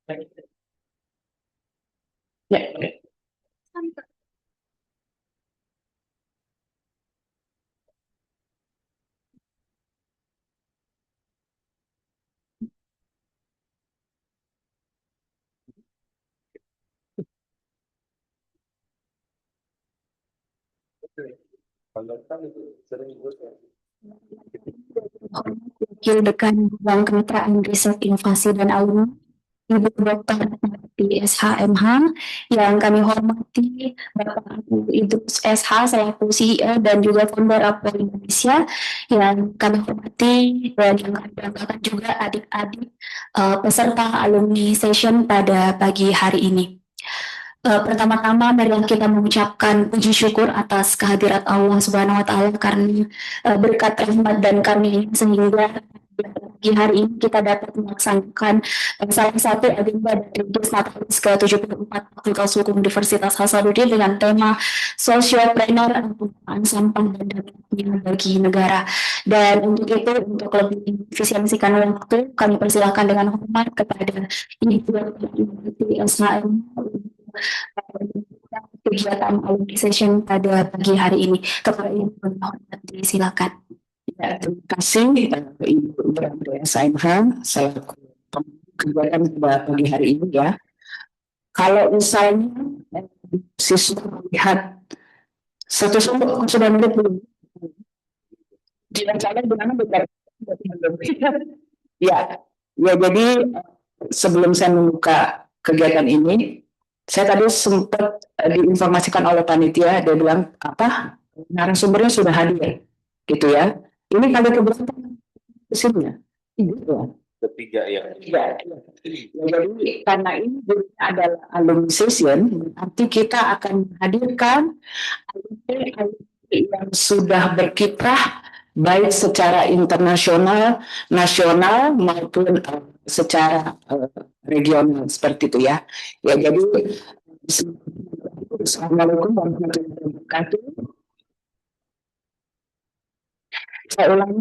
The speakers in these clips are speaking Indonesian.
Ya. Wakil Dekan Bidang Kemitraan Riset Inovasi dan Alumni, Ibu Dr. Di SHMH, yang kami hormati Bapak Abu Idrus SH selaku CEO dan juga founder Apple Indonesia, yang kami hormati dan yang kami banggakan juga adik-adik peserta alumni session pada pagi hari ini. Pertama-tama marilah kita mengucapkan puji syukur atas kehadirat Allah Subhanahu wa taala karena berkat rahmat dan karunia sehingga di hari ini kita dapat melaksanakan salah satu agenda dari Natalis ke-74 Fakultas Hukum Universitas Hasanuddin dengan tema Sociopreneur Penggunaan Sampah dan Dampaknya bagi Negara. Dan untuk itu, untuk lebih efisiensikan waktu, kami persilahkan dengan hormat kepada Ibu Dr. SHM kegiatan alumni session pada pagi hari ini. Kepada Ibu hormat disilakan. Ya, terima kasih Ibu Beranda SMH selaku kegiatan pada pagi hari ini ya. Kalau misalnya siswa melihat satu sudah melihat belum? Tidak salah gimana benar? Ya, ya jadi sebelum saya membuka kegiatan ini, saya tadi sempat diinformasikan oleh panitia, dia bilang apa narasumbernya sudah hadir, gitu ya. Ini kali keberapa kesininya? Iya. Ketiga ya. Iya. Ya, jadi karena ini adalah alumni session, berarti kita akan menghadirkan alumni yang sudah berkiprah baik secara internasional, nasional maupun secara regional seperti itu ya. Ya jadi Assalamualaikum warahmatullahi wabarakatuh. Saya ulangi,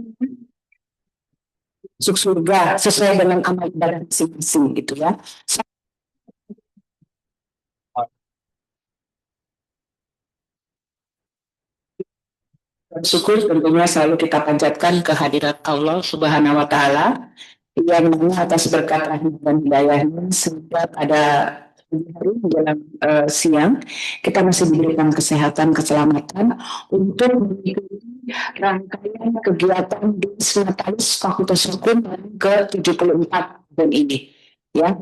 masuk surga sesuai dengan amal ibadah masing-masing gitu ya. Syukur tentunya selalu kita panjatkan kehadirat Allah Subhanahu wa taala yang mana atas berkat rahmat dan hidayahnya sehingga pada hari menjelang siang kita masih diberikan kesehatan keselamatan untuk mengikuti rangkaian kegiatan di Natalis Fakultas Hukum ke-74 tahun ini ya.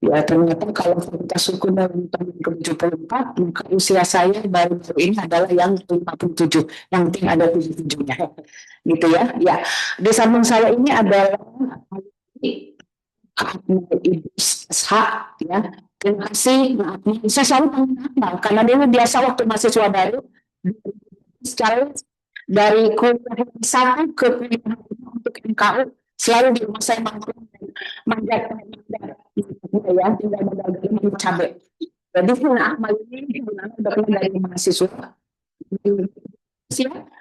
Ya, ternyata kalau fakultas hukum dalam tahun ke-74, maka usia saya baru-baru ini adalah yang 57, yang penting ada 77-nya. Gitu ya. Ya, di samping saya ini adalah Ibu SH, ya. Terima kasih, maaf, saya selalu mengenal, karena dia biasa waktu mahasiswa baru, secara dari kuliah satu ke kuliah untuk MKU, selalu di rumah saya manjat ya, tinggal modal dari cabai. Jadi Amal ini gimana dari mahasiswa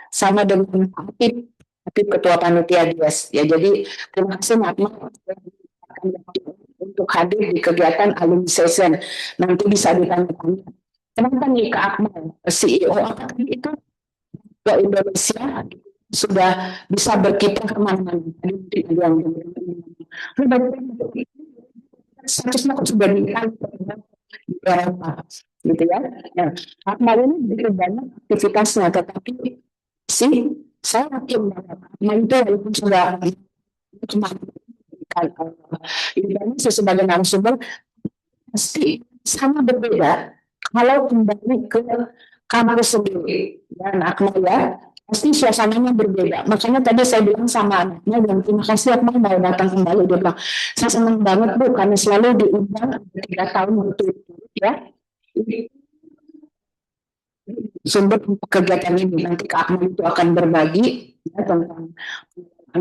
sama dengan Aktif, Aktif ketua panitia DIAS. Ya jadi terima kasih Akmal untuk hadir di kegiatan alumni session. Nanti bisa ditanya-tanya. Kenapa nih Kak Akmal, CEO apa itu ke Indonesia sudah bisa berkiprah kemana-mana. Statusnya kok sudah di Eropa, gitu ya. Nah, Akmal ini begitu banyak aktivitasnya, tetapi sih saya yakin bahwa Akmal itu walaupun sudah kemarin Indonesia sebagai narasumber pasti sama berbeda kalau kembali ke kampus sendiri. Dan Akmal ya, pasti suasananya berbeda. Makanya tadi saya bilang sama anaknya, dan terima kasih Akmal mau datang kembali. Dia bilang, saya senang banget Bu, karena selalu diundang 3 tahun berturut-turut ya. Sumber kegiatan ini nanti Kak Akmal itu akan berbagi ya, tentang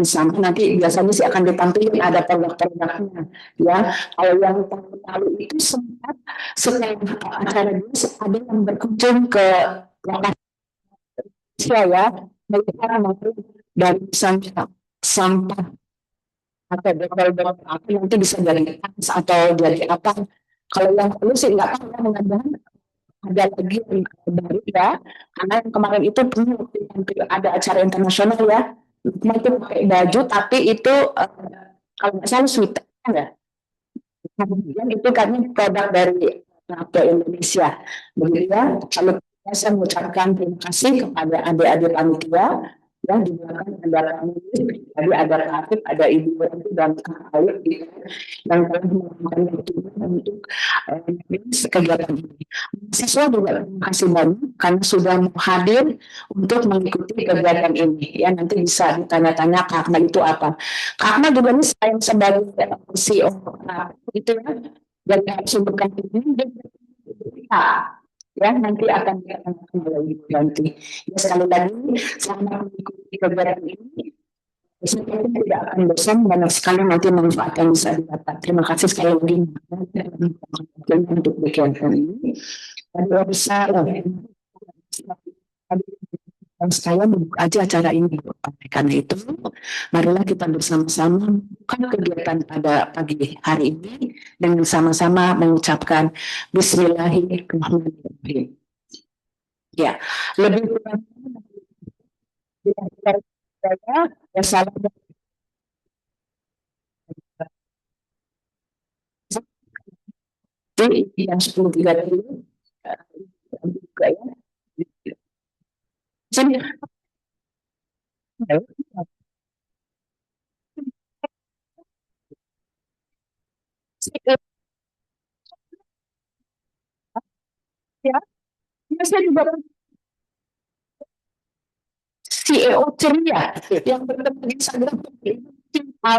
sama nanti biasanya sih akan ditampilkan ada produk-produknya ya. Kalau yang tahun lalu itu sempat setelah acara ini ada yang berkunjung ke lokasi ya melihat dari sampah atau dokter apa nanti bisa jadi ANS atau jadi apa. Kalau yang lalu sih nggak tahu ya, mudah-mudahan ada lagi yang baru ya, karena yang kemarin itu pernah waktu ada acara internasional ya, cuma itu pakai baju tapi itu kalau nggak salah sweater ya. Kemudian itu kami produk dari Nato Indonesia. Begitu ya, kalau saya mengucapkan terima kasih kepada adik-adik panitia yang di belakang ada kami, tadi ada Kak, ada Ibu Ranti dan Kak Ayu gitu, yang telah melakukan waktu untuk kegiatan ini. Siswa juga terima kasih banyak karena sudah hadir untuk mengikuti kegiatan ini. Ya nanti bisa ditanya-tanya Kak Akmal itu apa. Kak Akmal juga ini selain sebagai CEO itu ya, dan sumber ini dia ya nanti akan ditanyakan oleh Ibu nanti. Ya, sekali lagi selamat mengikuti kegiatan ini. Saya tidak akan bosan, banyak sekali nanti manfaat yang bisa didapat. Terima kasih sekali lagi untuk kegiatan ini. Tadi bisa saya membuka aja acara ini. Karena itu, marilah kita bersama-sama membuka kegiatan pada pagi hari ini dengan sama-sama mengucapkan Bismillahirrahmanirrahim. Ya, lebih kurang saya salam yang 10.30 juga ya. Saya ya, saya juga CEO ceria yang bertemu di Instagram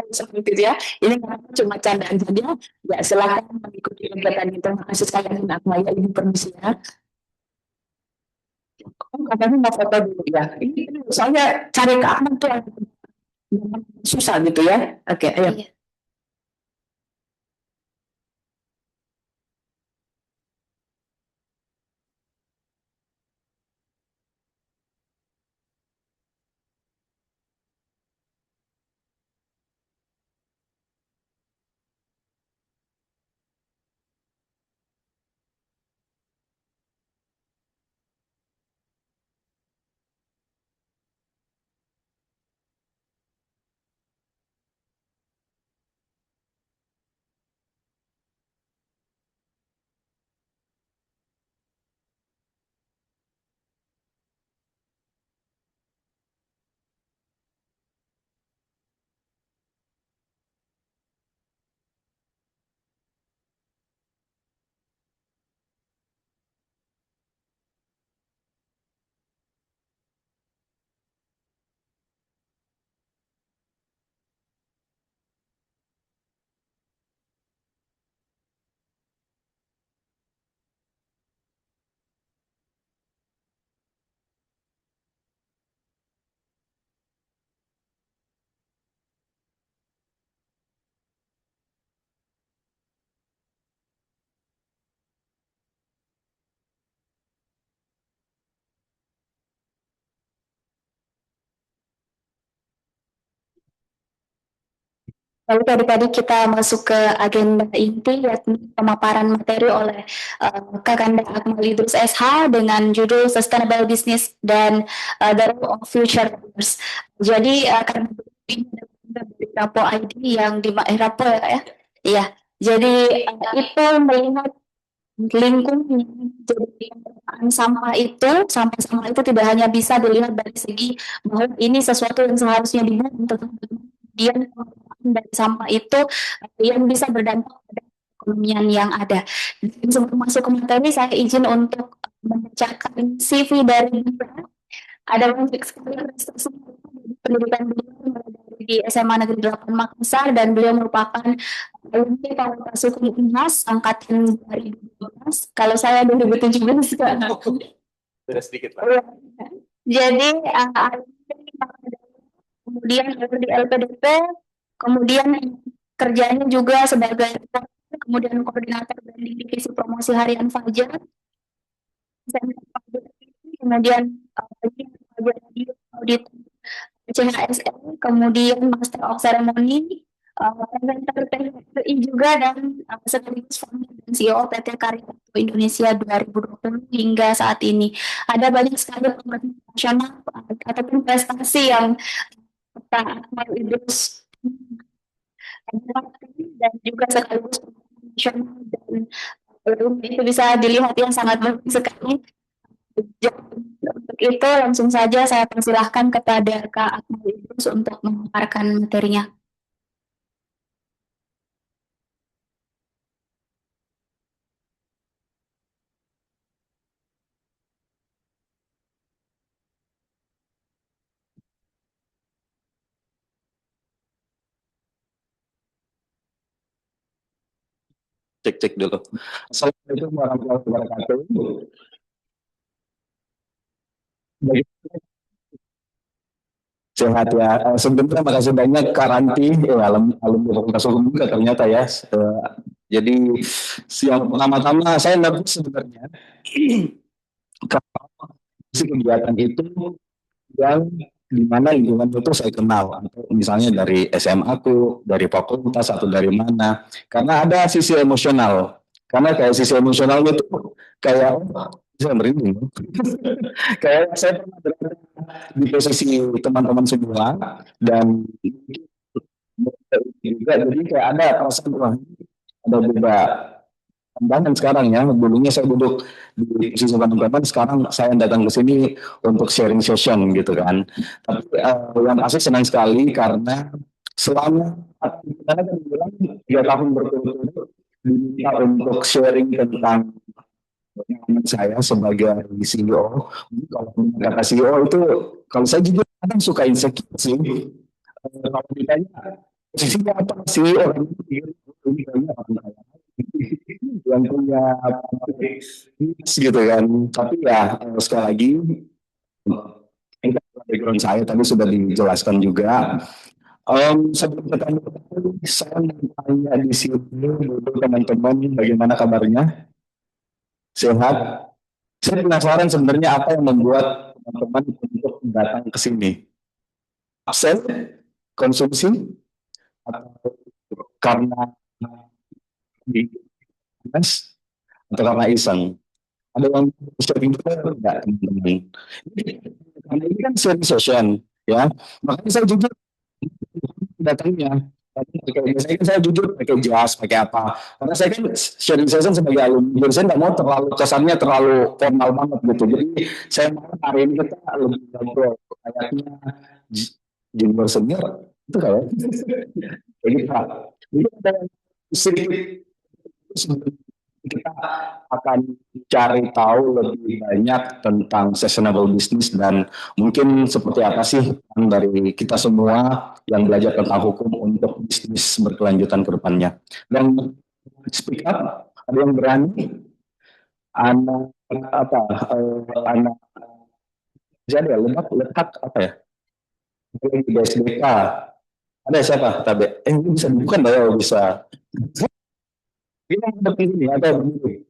seperti itu ya. Ini cuma candaan saja. Ya silakan mengikuti kegiatan kita. Terima kasih sekali lagi Nak Maya. Ini permisi ya. Katanya mau foto dulu ya. Ini soalnya cari ke Ahmad tuh susah gitu ya. Oke, ayo. Iya. Lalu tadi kita masuk ke agenda inti yakni pemaparan materi oleh Kakanda Akmal Idrus SH dengan judul Sustainable Business dan the Role of Future Leaders. Jadi karena ini dari Rapo ID yang di Rapo ya Kak ya. Iya. Jadi itu melihat lingkungan jadi penataan sampah itu tidak hanya bisa dilihat dari segi bahwa ini sesuatu yang seharusnya dibuang, tetapi kemudian pengelolaan dari sampah itu yang bisa berdampak pada perekonomian yang ada. Dan sebelum masuk ke materi, saya izin untuk membacakan CV dari Bunda. Ada banyak sekali prestasi pendidikan beliau mulai dari di SMA Negeri 8 Makassar dan beliau merupakan alumni Fakultas Hukum UNHAS angkatan 2012. Kalau saya 2017 kan. Beda sedikit, Pak. Jadi kemudian di LPDP, kemudian kerjanya juga sebagai kemudian koordinator branding divisi promosi harian Fajar, kemudian audit CHSL, kemudian Master of Ceremony, presenter TVRI juga dan sekaligus founder dan CEO PT Karya Indonesia 2020 hingga saat ini. Ada banyak sekali penghargaan nasional ataupun prestasi yang Pak Akmal Idrus dan juga sekaligus nasional dan itu bisa dilihat yang sangat bagus sekali. Untuk itu langsung saja saya persilahkan kepada Kak Akmal Idrus untuk memaparkan materinya. Cek dulu. Assalamualaikum warahmatullahi wabarakatuh. Baik, sehat ya. Sebelumnya terima kasih banyak Kak Ranti, alumni Fakultas Hukum juga ternyata ya. Jadi siang pertama-tama saya nervous sebenarnya. Kalau kegiatan itu yang di mana lingkungan itu saya kenal, atau misalnya dari SMA aku, dari fakultas atau dari mana. Karena ada sisi emosional. Karena kayak sisi emosionalnya itu kayak saya merinding. Kayak saya pernah berada di posisi teman-teman semua dan juga jadi kayak ada perasaan wah ada beda pandangan sekarang ya. Dulunya saya duduk di posisi teman-teman, sekarang saya datang ke sini untuk sharing session gitu kan. Tapi yang pasti senang sekali karena selama saya kan bilang 3 tahun berturut-turut diminta untuk sharing tentang pengalaman saya sebagai CEO. Kalau kata CEO itu, kalau saya jujur kadang suka insecure sih. Kalau ditanya posisinya apa sih orang ini kayaknya orang kaya yang punya gitu kan. Tapi ya sekali lagi ini background saya tadi sudah dijelaskan juga. Sebelum kita mulai, saya mau tanya di sini dulu teman-teman bagaimana kabarnya? Sehat? Saya penasaran sebenarnya apa yang membuat teman-teman untuk datang ke sini. Absen, konsumsi, atau karena dinas, atau karena iseng. Ada yang sharing juga enggak teman-teman? Karena ini kan sharing session, ya. Makanya saya jujur datangnya. Biasanya kan saya jujur pakai jas, pakai apa. Karena saya kan sharing session sebagai alumni. Jadi saya nggak mau terlalu kesannya terlalu formal banget gitu. Jadi saya mau hari ini kita lebih ngobrol. Kayaknya junior senior itu kayak kayak gitu. Jadi ada yang sedikit kita akan cari tahu lebih banyak tentang sustainable business dan mungkin seperti apa sih dari kita semua yang belajar tentang hukum untuk bisnis berkelanjutan ke depannya. Dan speak up, ada yang berani, anak apa, anak jadi ya letak apa ya? Di SDK. Ada siapa? Tabe. Ini bisa bukan ya bisa. Ini ada begini, ada begini.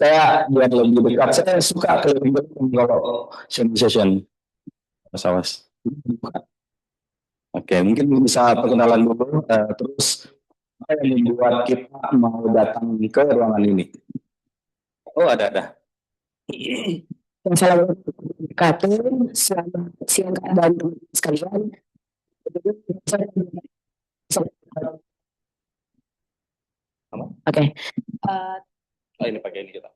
Saya biar lebih dekat, saya suka keliling kalau session Mas. Oke, mungkin bisa perkenalan dulu, terus apa yang membuat kita mau datang ke ruangan ini? Oh, ada. Assalamualaikum warahmatullahi wabarakatuh. Selamat siang Kak dan teman sekalian. Oke. Oh, ini pakai ini kita.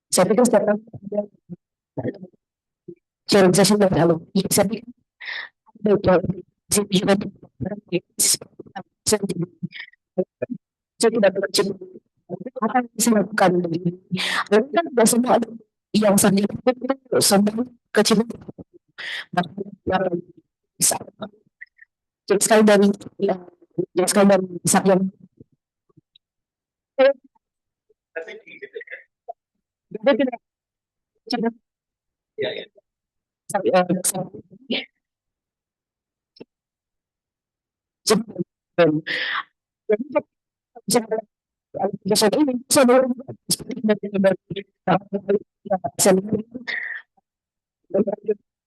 Saya pikir setiap tahun sharing session dengan alumni. Saya pikir ada juga saya tidak bercuma apa yang bisa lakukan begini. Lalu kan biasanya ada yang sendiri itu semua kecil bisa jadi sekali dari yang jadi sekali dari besar yang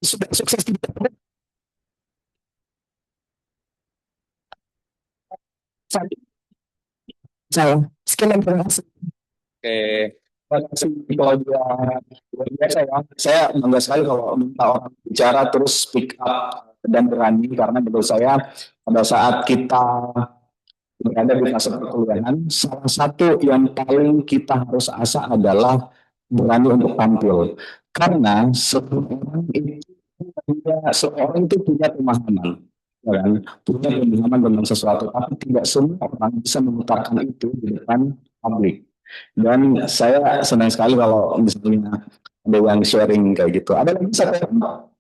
sudah sukses di saya. Sekian terima kasih. Oke, Terima kasih kalau dia luar biasa ya. Saya bangga sekali kalau minta orang bicara terus speak up dan berani karena menurut saya pada saat kita berada di fase perkuliahan, salah satu yang paling kita harus asah adalah berani untuk tampil. Karena seorang itu punya pemahaman, ya kan? Punya pemahaman tentang sesuatu, tapi tidak semua orang bisa mengutarakan itu di depan publik. Dan saya senang sekali kalau misalnya ada yang sharing kayak gitu. Ada lagi satu orang?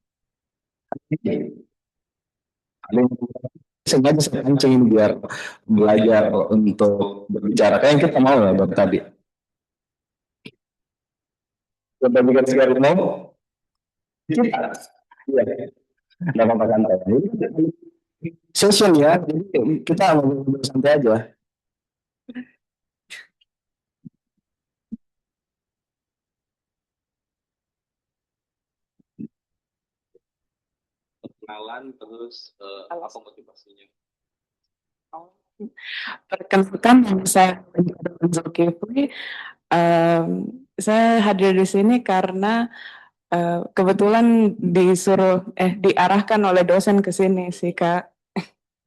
Ada yang sengaja saya kencengin biar belajar untuk berbicara. Kayak yang kita mau ya dari tadi. Coba bikin sekali mau? Kita. Iya. Tidak apa-apa santai. Ini session ya, jadi kita ngobrol santai aja. perkenalan terus apa motivasinya? Perkenalkan, nama saya Zulkifli. Saya hadir di sini karena kebetulan diarahkan oleh dosen ke sini sih, Kak.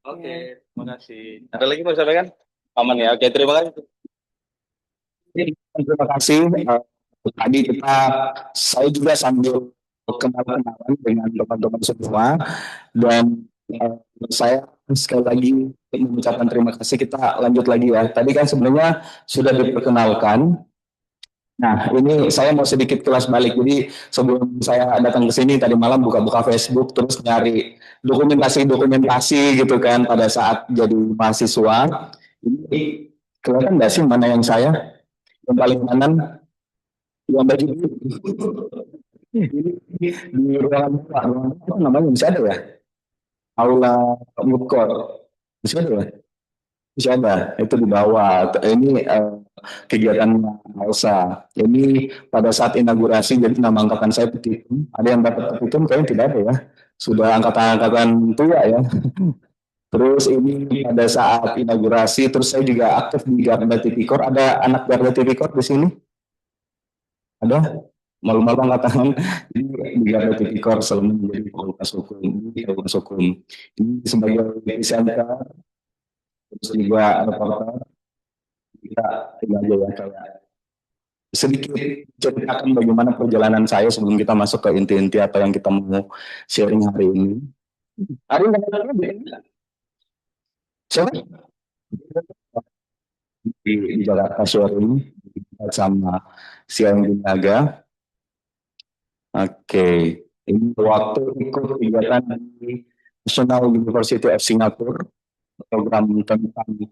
Oke, terima kasih. Ada lagi mau disampaikan? Aman ya. Oke, terima kasih. Terima kasih. Tadi saya juga sambil kenalan dengan teman-teman semua dan saya sekali lagi mengucapkan terima kasih. Kita lanjut lagi ya. Tadi kan sebenarnya sudah diperkenalkan. Nah, ini saya mau sedikit kelas balik. Jadi sebelum saya datang ke sini tadi malam buka-buka Facebook terus nyari dokumentasi gitu kan pada saat jadi mahasiswa. Ini kelihatan nggak sih mana yang saya? Yang paling kanan, yang baju biru. Ini di ruangan apa namanya bisa ada ya? Aula Mudkor. Bisa ada ya? Bisa ada. Itu di bawah. Ini kegiatannya Elsa. Ini pada saat inaugurasi, jadi nama angkatan saya Petitum. Ada yang dapat Petitum? Kayaknya tidak ada ya. Sudah angkatan-angkatan tua ya. Terus ini pada saat inaugurasi, terus saya juga aktif di Garda Tipikor. Ada anak Garda Tipikor di sini? Ada? Malu-malu angkat tangan. Jadi di Garda Tipikor selalu menjadi fakultas hukum. Ini sebagai presenter, terus juga reporter. Kita tinggal aja ya kayak sedikit ceritakan bagaimana perjalanan saya sebelum kita masuk ke inti-inti apa yang kita mau sharing hari ini. Hari ini siapa? Di Jakarta sharing sama Siang Binaga. Oke, ini waktu ikut kegiatan di National University of Singapore, program tentang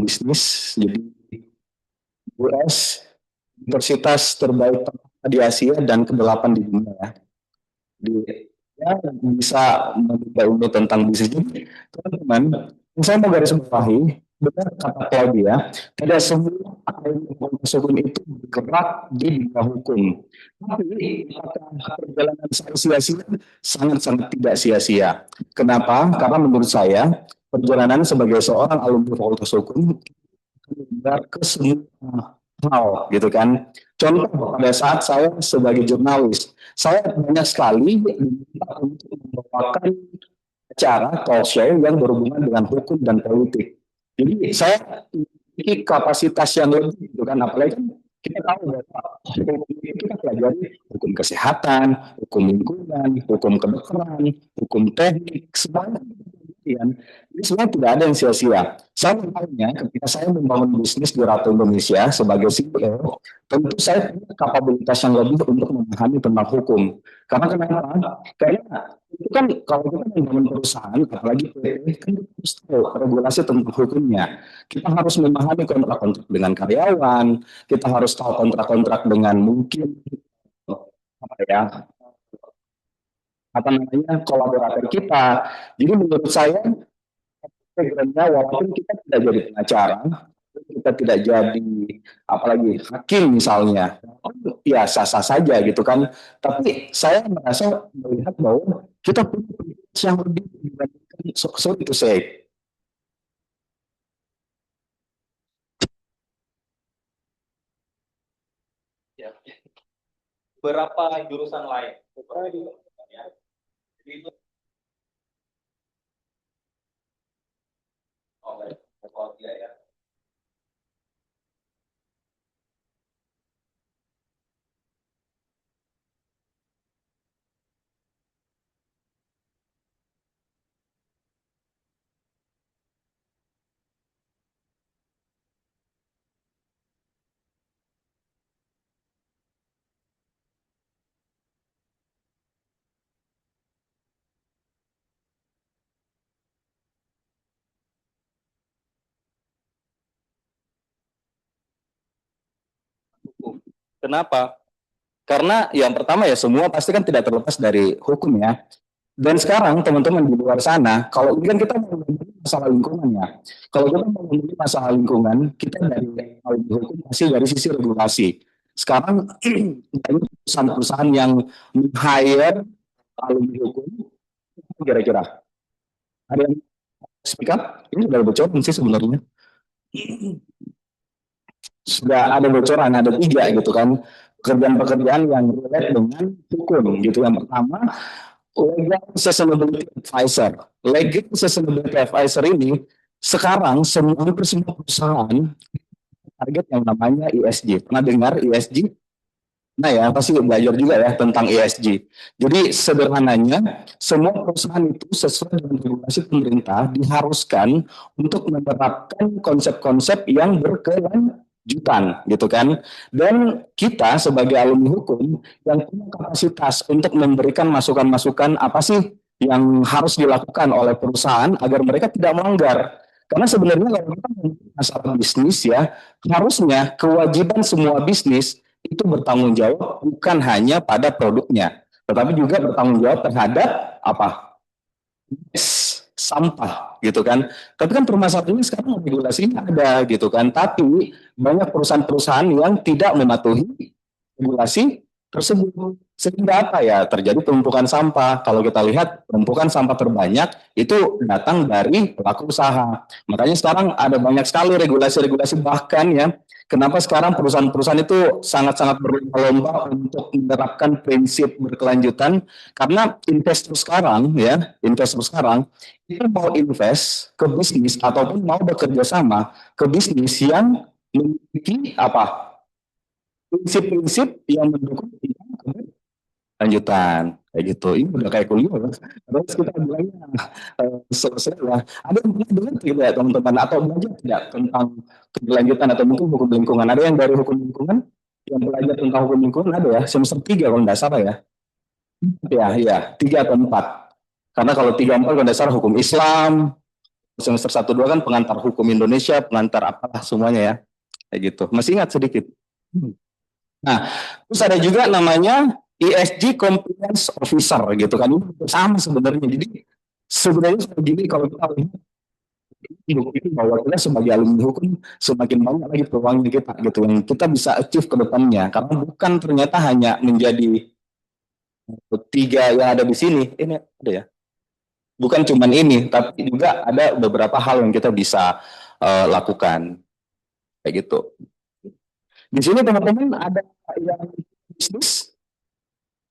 bisnis. Jadi US universitas terbaik di Asia dan ke-8 di dunia ya. Ya, bisa menimba ilmu tentang bisnis. Jadi, teman-teman, saya mau garis bawahi, benar kata Claudia, tidak semua fakultas hukum itu bergerak di bidang hukum. Tapi apakah perjalanan saya sia-sia? Sangat-sangat tidak sia-sia. Kenapa? Karena menurut saya perjalanan sebagai seorang alumni fakultas hukum ke semua hal gitu kan. Contoh pada saat saya sebagai jurnalis, saya banyak sekali diminta untuk membawakan acara talk show yang berhubungan dengan hukum dan politik. Jadi saya memiliki kapasitas yang lebih gitu kan, apalagi kan kita tahu bahwa hukum itu kita pelajari hukum kesehatan, hukum lingkungan, hukum kedokteran, hukum teknik, semuanya. Jadi sebenarnya tidak ada yang sia-sia. Saya memangnya ketika saya membangun bisnis di Ratu Indonesia sebagai CEO, tentu saya punya kapabilitas yang lebih untuk memahami tentang hukum. Karena kenapa? Karena itu kan kalau kita membangun perusahaan, apalagi PT, kan kita harus tahu regulasi tentang hukumnya. Kita harus memahami kontrak-kontrak dengan karyawan, kita harus tahu kontrak-kontrak dengan mungkin apa ya apa namanya kolaborator kita. Jadi menurut saya programnya walaupun kita tidak jadi pengacara, kita tidak jadi apalagi hakim misalnya, ya sah-sah saja gitu kan. Tapi saya merasa melihat bahwa kita punya privilege yang lebih dibandingkan sorry to say. Ya. Berapa jurusan lain? Beberapa jurusan ya. Jadi itu oh, baik. Oh, iya, ya. Hukum. Kenapa? Karena yang pertama ya semua pasti kan tidak terlepas dari hukum ya. Dan sekarang teman-teman di luar sana, kalau ini kan kita mau ngomongin masalah lingkungan ya. Kalau kita mau ngomongin masalah lingkungan, kita dari hukum pasti dari sisi regulasi. Sekarang banyak perusahaan-perusahaan yang hire alumni hukum, kira-kira ada yang speak up? Ini sudah bocoran sih sebenarnya. Sudah ada bocoran, ada 3 gitu kan. Pekerjaan-pekerjaan yang relate dengan hukum gitu. Yang pertama, Legal Sustainability Advisor. Legal Sustainability Advisor ini sekarang hampir semua perusahaan target yang namanya ESG. Pernah dengar ESG? Nah ya, pasti belajar juga ya tentang ESG. Jadi sederhananya, semua perusahaan itu sesuai dengan regulasi pemerintah diharuskan untuk menerapkan konsep-konsep yang berkelanjutan gitu kan. Dan kita sebagai alumni hukum yang punya kapasitas untuk memberikan masukan-masukan apa sih yang harus dilakukan oleh perusahaan agar mereka tidak melanggar. Karena sebenarnya kalau kita masalah bisnis ya, harusnya kewajiban semua bisnis itu bertanggung jawab bukan hanya pada produknya, tetapi juga bertanggung jawab terhadap apa? Sampah gitu kan. Tapi kan permasalahannya sekarang regulasinya ada gitu kan. Tapi banyak perusahaan-perusahaan yang tidak mematuhi regulasi tersebut. Sehingga apa ya? Terjadi penumpukan sampah. Kalau kita lihat penumpukan sampah terbanyak itu datang dari pelaku usaha. Makanya sekarang ada banyak sekali regulasi-regulasi bahkan ya. Kenapa sekarang perusahaan-perusahaan itu sangat-sangat berlomba-lomba untuk menerapkan prinsip berkelanjutan? Karena investor sekarang itu mau invest ke bisnis ataupun mau bekerja sama ke bisnis yang memiliki apa? Prinsip-prinsip yang mendukung lanjutan kayak gitu. Ini udah kayak kuliah loh. Terus kita bilangnya selesai lah. Ada yang pernah dengar tidak teman-teman atau belajar tidak tentang keberlanjutan atau mungkin hukum lingkungan? Ada yang dari hukum lingkungan yang belajar tentang hukum lingkungan ada ya semester 3 kalau tidak salah ya. Ya, 3 atau 4. Karena kalau 3 4 kalau tidak salah hukum Islam, semester 1 2 kan pengantar hukum Indonesia, pengantar apalah semuanya ya. Kayak gitu. Masih ingat sedikit. Nah, terus ada juga namanya ESG Compliance Officer gitu kan. Ini sama sebenarnya. Jadi sebenarnya begini kalau kita lihat bahwa kita sebagai alumni hukum semakin banyak lagi peluangnya kita gitu yang kita bisa achieve ke depannya karena bukan ternyata hanya menjadi 3 yang ada di sini. Ini ada ya. Bukan cuman ini, tapi juga ada beberapa hal yang kita bisa lakukan kayak gitu. Di sini teman-teman ada yang bisnis,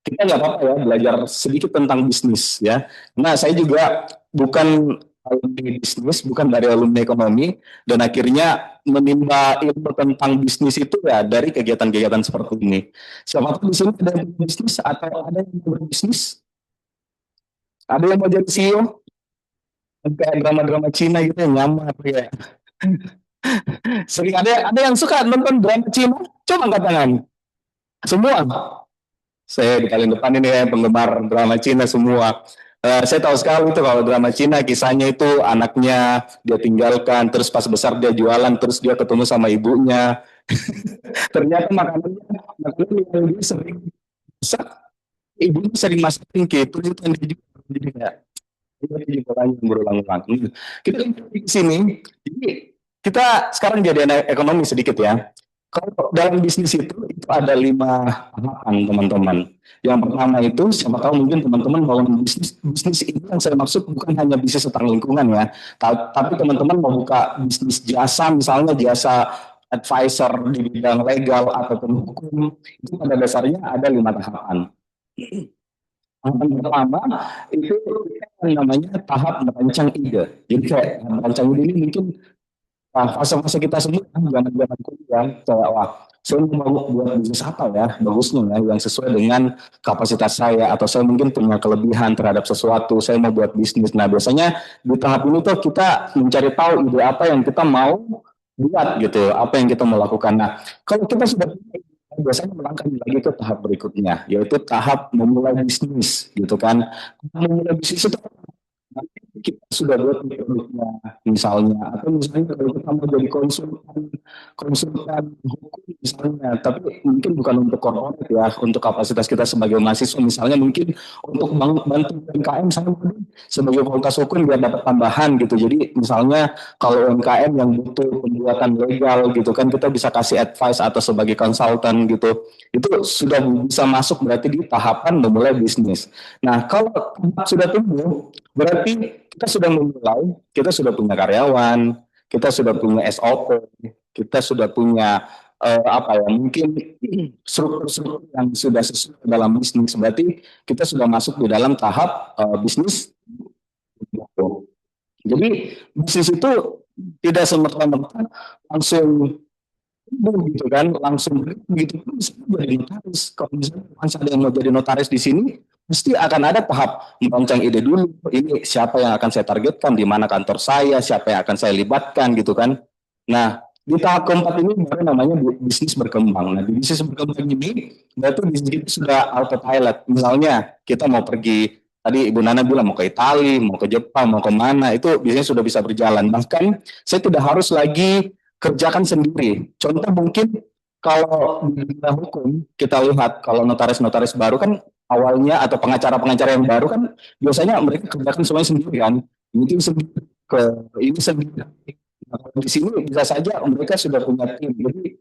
kita nggak apa-apa ya belajar sedikit tentang bisnis ya. Nah saya juga bukan alumni bisnis, bukan dari alumni ekonomi, dan akhirnya menimba ilmu tentang bisnis itu ya dari kegiatan-kegiatan seperti ini. Siapa tahu di sini ada yang bisnis atau ada yang berbisnis, ada yang mau jadi CEO, kayak drama-drama Cina gitu yang nyamar ya. Sering ada yang suka nonton drama Cina, coba angkat tangan. Semua. Saya di paling depan ini ya penggemar drama Cina semua. Saya tahu sekali itu kalau drama Cina kisahnya itu anaknya dia tinggalkan, terus pas besar dia jualan, terus dia ketemu sama ibunya. Ternyata makanannya yang dia sering masak ibu sering masakin gitu itu yang jadi kayak ini polanya yang berulang-ulang. Kita di sini, jadi kita sekarang jadi anak ekonomi sedikit ya. Kalau dalam bisnis itu ada 5 tahapan teman-teman. Yang pertama itu siapa tahu mungkin teman-teman bangun bisnis ini yang saya maksud bukan hanya bisnis tentang lingkungan ya, tapi teman-teman mau buka bisnis jasa misalnya jasa advisor di bidang legal ataupun hukum itu pada dasarnya ada 5 tahapan. Tahapan pertama itu yang namanya tahap merancang ide. Jadi kayak merancang ide ini mungkin fase-fase kita semua kan zaman-zaman kuliah kayak wah saya mau buat bisnis apa ya bagusnya ya yang sesuai dengan kapasitas saya atau saya mungkin punya kelebihan terhadap sesuatu saya mau buat bisnis. Nah biasanya di tahap ini tuh kita mencari tahu ide apa yang kita mau buat gitu, apa yang kita mau lakukan. Nah kalau kita sudah biasanya melangkah lagi ke tahap berikutnya yaitu tahap memulai bisnis gitu kan. Memulai bisnis itu nanti kita sudah buat produknya misalnya atau misalnya kalau kita mau jadi konsultan hukum misalnya tapi mungkin bukan untuk korporat ya untuk kapasitas kita sebagai mahasiswa misalnya mungkin untuk bantu UMKM saya sebagai fakultas hukum biar dapat tambahan gitu jadi misalnya kalau UMKM yang butuh pembuatan legal gitu kan kita bisa kasih advice atau sebagai konsultan gitu itu sudah bisa masuk berarti di tahapan memulai bisnis. Nah kalau sudah tumbuh berarti kita sudah memulai, kita sudah punya karyawan, kita sudah punya SOP, kita sudah punya apa ya mungkin struktur-struktur yang sudah sesuai dalam bisnis. Berarti kita sudah masuk di dalam tahap bisnis. Jadi bisnis itu tidak semerta-merta langsung gitu kan langsung gitu jadi notaris kalau misalnya ada yang mau jadi notaris di sini pasti akan ada tahap merancang ide dulu ini siapa yang akan saya targetkan di mana kantor saya siapa yang akan saya libatkan gitu kan. Nah di tahap keempat ini baru namanya bisnis berkembang. Nah di bisnis berkembang ini berarti bisnis itu sudah autopilot misalnya kita mau pergi tadi Ibu Nana bilang mau ke Italia mau ke Jepang mau ke mana itu biasanya sudah bisa berjalan bahkan saya tidak harus lagi kerjakan sendiri. Contoh mungkin kalau di dunia hukum kita lihat kalau notaris-notaris baru kan awalnya atau pengacara-pengacara yang baru kan biasanya mereka kerjakan semuanya sendiri kan. Mungkin sendiri ke ini sendiri. Nah, di sini bisa saja mereka sudah punya tim. Jadi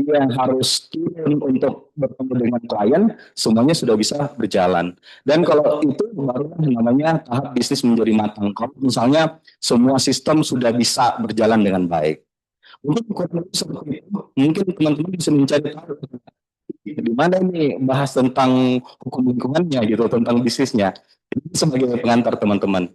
dia yang harus turun untuk bertemu dengan klien, semuanya sudah bisa berjalan. Dan kalau itu baru namanya tahap bisnis menjadi matang. Kalau misalnya semua sistem sudah bisa berjalan dengan baik. Mungkin kurang lebih seperti itu. Mungkin teman-teman bisa mencari tahu di mana ini bahas tentang hukum lingkungannya gitu, tentang bisnisnya. Ini sebagai pengantar teman-teman.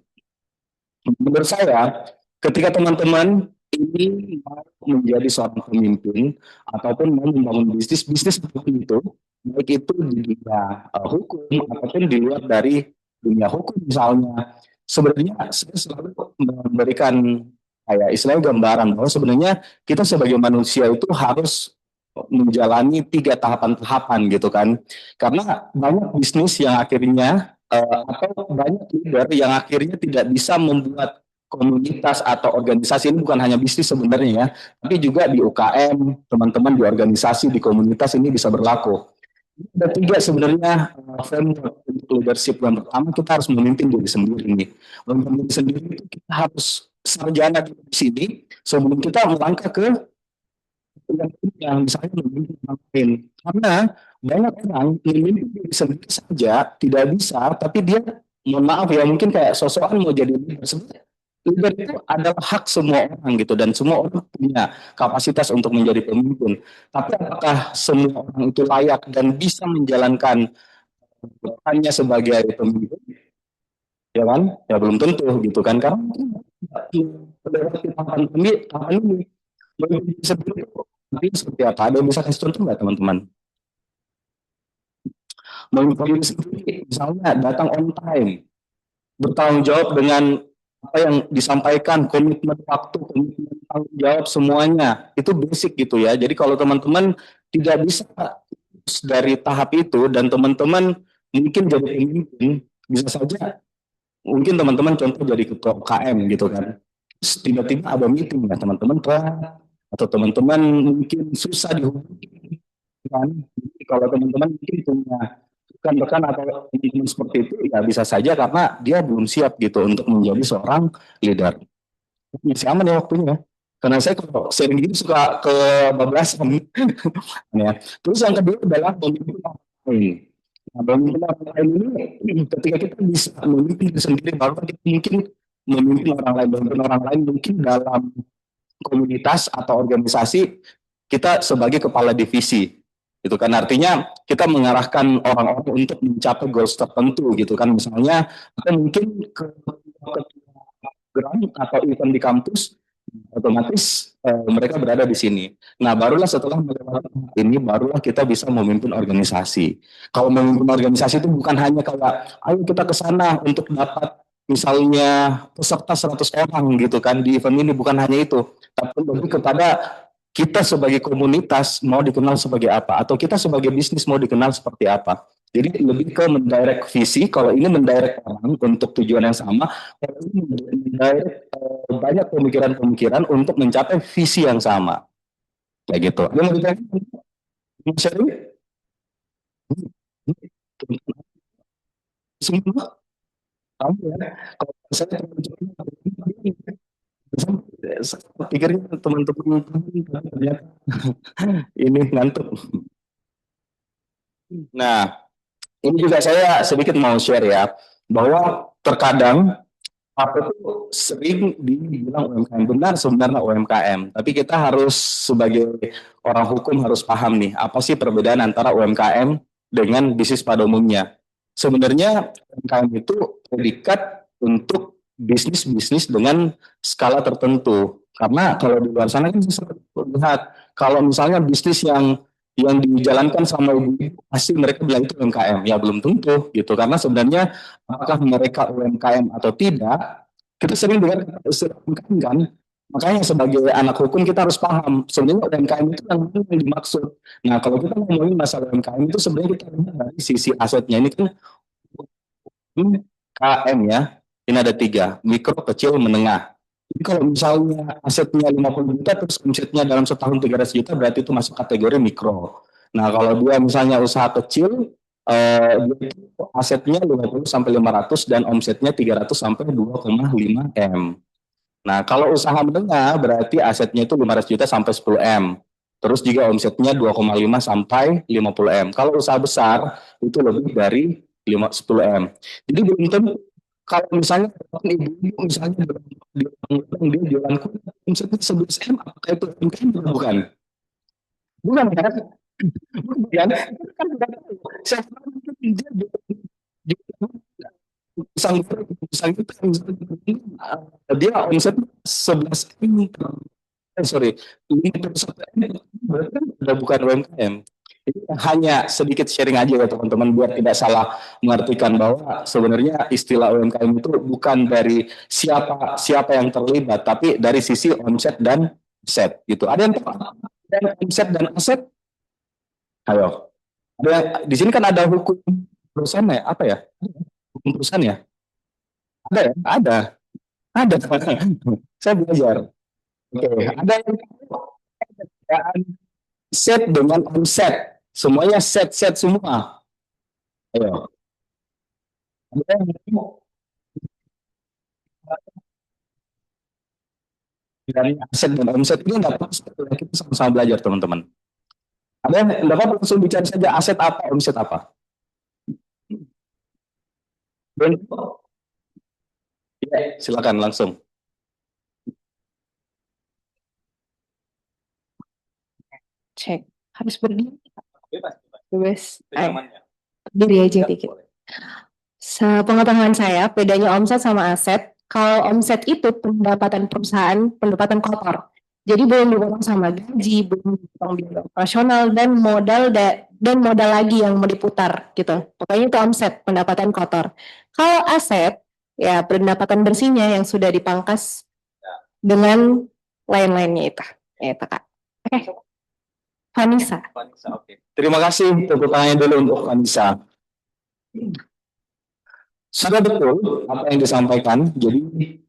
Menurut saya, ketika teman-teman ini mau menjadi seorang pemimpin ataupun mau membangun bisnis seperti itu, baik itu di dunia hukum ataupun di luar dari dunia hukum misalnya, sebenarnya saya selalu memberikan kayak istilahnya gambaran bahwa sebenarnya kita sebagai manusia itu harus menjalani 3 tahapan-tahapan gitu kan karena banyak bisnis yang akhirnya atau banyak leader yang akhirnya tidak bisa membuat komunitas atau organisasi ini bukan hanya bisnis sebenarnya ya tapi juga di UKM teman-teman di organisasi di komunitas ini bisa berlaku. Ada 3 sebenarnya framework untuk leadership. Yang pertama kita harus memimpin diri sendiri nih. Memimpin diri sendiri itu kita harus sarjana di sini sebelum kita melangkah ke yang misalnya memimpin orang lain. Karena banyak orang memimpin diri sendiri saja tidak bisa, tapi dia mohon maaf ya mungkin kayak sosokan mau jadi leader. Sebenarnya leader itu adalah hak semua orang gitu dan semua orang punya kapasitas untuk menjadi pemimpin. Tapi apakah semua orang itu layak dan bisa menjalankan perannya sebagai pemimpin? Ya kan? Ya belum tentu gitu kan karena melewati tahapan ini memimpin sendiri tapi seperti apa? Ada yang bisa kasih contoh nggak teman-teman? Memimpin sendiri misalnya datang on time bertanggung jawab dengan apa yang disampaikan, komitmen waktu, komitmen tanggung jawab semuanya itu basic gitu ya. Jadi kalau teman-teman tidak bisa dari tahap itu dan teman-teman mungkin jadi pemimpin, bisa saja mungkin teman-teman contoh jadi ketua UKM gitu kan. Terus tiba-tiba ada meeting ya teman-teman atau teman-teman mungkin susah dihubungi kan. Jadi kalau teman-teman mungkin punya rekan-rekan atau teman-teman seperti itu ya bisa saja karena dia belum siap gitu untuk menjadi seorang leader. Masih aman ya waktunya. Karena saya kalau sharing gini suka kebablasan. Ya. Terus yang kedua adalah memimpin orang lain. Nah, memimpin orang lain ini ketika kita bisa memimpin diri sendiri baru kita mungkin memimpin orang lain. Memimpin orang lain mungkin dalam komunitas atau organisasi kita sebagai kepala divisi. Itu kan artinya kita mengarahkan orang-orang untuk mencapai goals tertentu gitu kan. Misalnya kita mungkin ke program atau event di kampus otomatis mereka berada di sini. Nah, barulah setelah melewati ini, barulah kita bisa memimpin organisasi. Kalau memimpin organisasi itu bukan hanya kayak, ayo kita ke sana untuk dapat misalnya peserta 100 orang gitu kan di event ini, bukan hanya itu, tapi lebih kepada kita sebagai komunitas mau dikenal sebagai apa, atau kita sebagai bisnis mau dikenal seperti apa. Jadi lebih ke mendirect visi, kalau ini mendirect orang untuk tujuan yang sama, kalau ini mendirect banyak pemikiran-pemikiran untuk mencapai visi yang sama. Kayak gitu. Ada yang mau ditanya? Mau sharing? Semua tahu ya. Kalau saya saya pikirnya teman-teman ternyata ini ngantuk. Nah, ini juga saya sedikit mau share ya, bahwa terkadang apa itu sering dibilang UMKM, benar sebenarnya UMKM, tapi kita harus sebagai orang hukum harus paham nih, apa sih perbedaan antara UMKM dengan bisnis pada umumnya. Sebenarnya UMKM itu predikat untuk bisnis-bisnis dengan skala tertentu. Karena kalau di luar sana kan bisa lihat, kalau misalnya bisnis yang dijalankan sama ibu pasti mereka bilang itu UMKM, ya belum tentu gitu, karena sebenarnya apakah mereka UMKM atau tidak, kita sering dengar istilah UMKM kan, makanya sebagai anak hukum kita harus paham sebenarnya UMKM itu yang mana yang dimaksud. Nah, kalau kita ngomongin masalah UMKM itu sebenarnya kita lihat dari sisi asetnya ini kan UMKM ya, ini ada 3, mikro, kecil, menengah. Jadi kalau misalnya asetnya 50 juta terus omsetnya dalam setahun 300 juta berarti itu masuk kategori mikro. Nah, kalau dia misalnya usaha kecil dia itu asetnya 50 sampai 500 dan omsetnya 300 sampai 2,5 M. Nah, kalau usaha menengah berarti asetnya itu 500 juta sampai 10 M. Terus juga omsetnya 2,5 sampai 50 M. Kalau usaha besar itu lebih dari 10 M. Jadi belum tentu kalau misalnya ibu-ibu misalnya dia jualan kue omsetnya 11 M, apakah itu UMKM? Bukan. Bukan kan? Bukan. Itu kan tidak tahu. Saya dia omset 11 M, sorry, 51 M, berarti kan udah bukan UMKM. Ini hanya sedikit sharing aja ya teman-teman biar tidak salah mengartikan bahwa sebenarnya istilah UMKM itu bukan dari siapa yang terlibat, tapi dari sisi omset dan aset gitu. Ada yang tahu dan omset dan aset? Ayo. Ada yang, di sini kan ada hukum perusahaan ya? Apa ya? Hukum perusahaan ya? Ada ya? Ada. Saya belajar. Oke, ada yang set dengan omset. Semuanya set semua. Ayo. Ada yang dari aset dan omset ini nggak apa kita sama-sama belajar teman-teman. Ada yang nggak apa langsung bicara saja aset apa, omset apa. Ya, silakan langsung. Cek. Harus berdiri. Bebas. Nyamannya. Berdiri aja dikit. Sepengetahuan saya, bedanya omset sama aset. Kalau omset itu pendapatan perusahaan, pendapatan kotor. Jadi belum dipotong sama gaji, belum dipotong biaya operasional dan modal lagi yang mau diputar gitu. Pokoknya itu omset, pendapatan kotor. Kalau aset, ya pendapatan bersihnya yang sudah dipangkas dengan lain-lainnya itu. Itu Kak. Oke. Vanessa. Oke. Terima kasih tepuk tangannya dulu untuk Vanessa. Sudah betul apa yang disampaikan. Jadi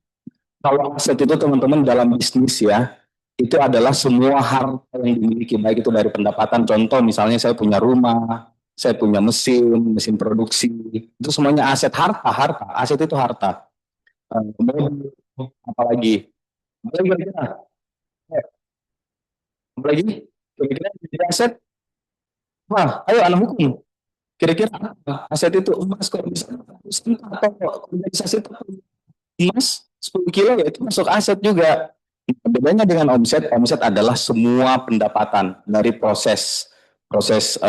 kalau aset itu teman-teman dalam bisnis ya, itu adalah semua harta yang dimiliki, baik itu dari pendapatan. Contoh misalnya saya punya rumah, saya punya mesin produksi, itu semuanya aset, harta, aset itu harta. Mobil, apalagi, apalagi kira-kira, apalagi, kira-kira jadi aset, wah, ayo anak hukum, kira-kira apa aset itu? Emas, kalau bisa, atau organisasi itu emas 10 kilo ya itu masuk aset juga. Bedanya dengan omset, omset adalah semua pendapatan dari proses proses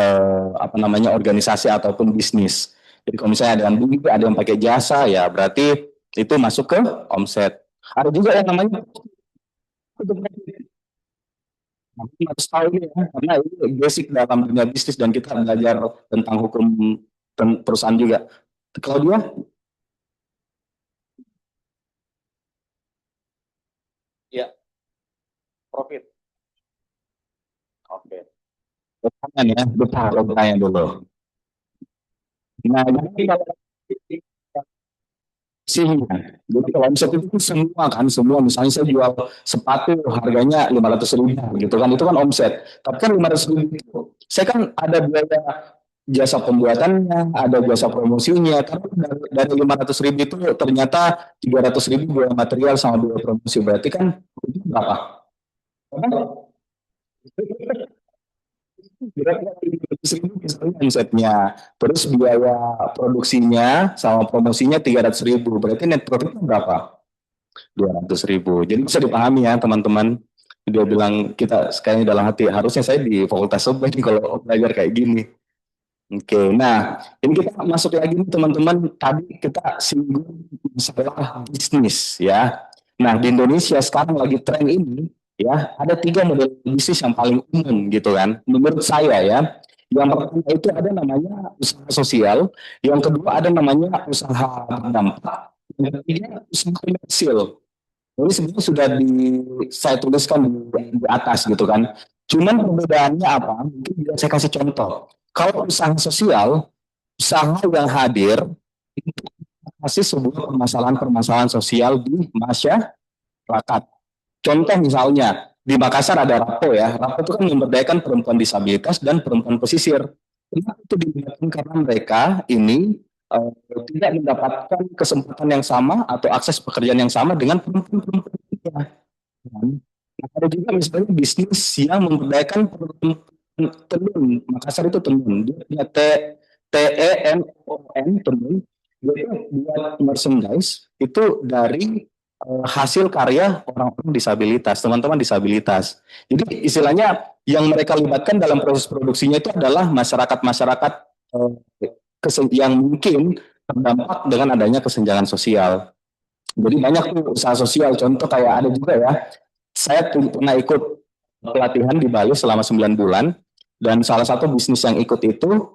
apa namanya organisasi ataupun bisnis. Jadi kalau misalnya ada yang beli, ada yang pakai jasa, ya berarti itu masuk ke omset. Ada juga yang namanya harus tahu ini ya, karena ini basic dalam dunia bisnis dan kita belajar tentang hukum perusahaan juga. Kalau dia, ya profit. Oke. Pertanyaan ya, betul, pertanyaan dulu. Nah, jadi kalau sihnya, jadi kalau omset itu semua kan, semua misalnya saya jual sepatu harganya 500.000 gitu kan, itu kan omset. Tapi kan 500.000 itu, saya kan ada biaya jasa pembuatannya, ada jasa promosinya, karena dari 500.000 itu ternyata 300.000 biaya material sama biaya promosi, berarti kan itu berapa? Kira-kira 300.000 misalnya omsetnya, terus biaya produksinya sama promosinya 300.000, berarti net profitnya berapa? 200.000. Jadi bisa dipahami ya teman-teman. Dia bilang kita sekali dalam hati harusnya saya di fakultas sebelah nih kalau belajar kayak gini. Oke, nah ini kita masuk lagi nih teman-teman. Tadi kita singgung masalah bisnis ya. Nah di Indonesia sekarang lagi tren ini ya, ada 3 model bisnis yang paling umum gitu kan. Menurut saya ya, yang pertama itu ada namanya usaha sosial, yang kedua ada namanya usaha berdampak, yang ketiga usaha komersil. Ini sebenarnya sudah saya tuliskan di atas gitu kan. Cuman perbedaannya apa? Mungkin bisa saya kasih contoh. Kalau usaha sosial, usaha yang hadir untuk mengatasi sebuah permasalahan-permasalahan sosial di masyarakat. Contoh misalnya, di Makassar ada RAPO ya. RAPO itu kan memberdayakan perempuan disabilitas dan perempuan pesisir. Kenapa itu dibuatkan? Karena mereka ini eh, tidak mendapatkan kesempatan yang sama atau akses pekerjaan yang sama dengan perempuan-perempuan lainnya. Nah, ada juga misalnya bisnis yang memberdayakan perempuan tenun. Makassar itu tenun. Dia punya TENON tenun. Dia itu buat merchandise itu dari hasil karya orang-orang disabilitas, teman-teman disabilitas. Jadi istilahnya yang mereka libatkan dalam proses produksinya itu adalah masyarakat-masyarakat yang mungkin terdampak dengan adanya kesenjangan sosial. Jadi banyak tuh usaha sosial, contoh kayak ada juga ya, saya pernah ikut pelatihan di Bali selama 9 bulan, dan salah satu bisnis yang ikut itu,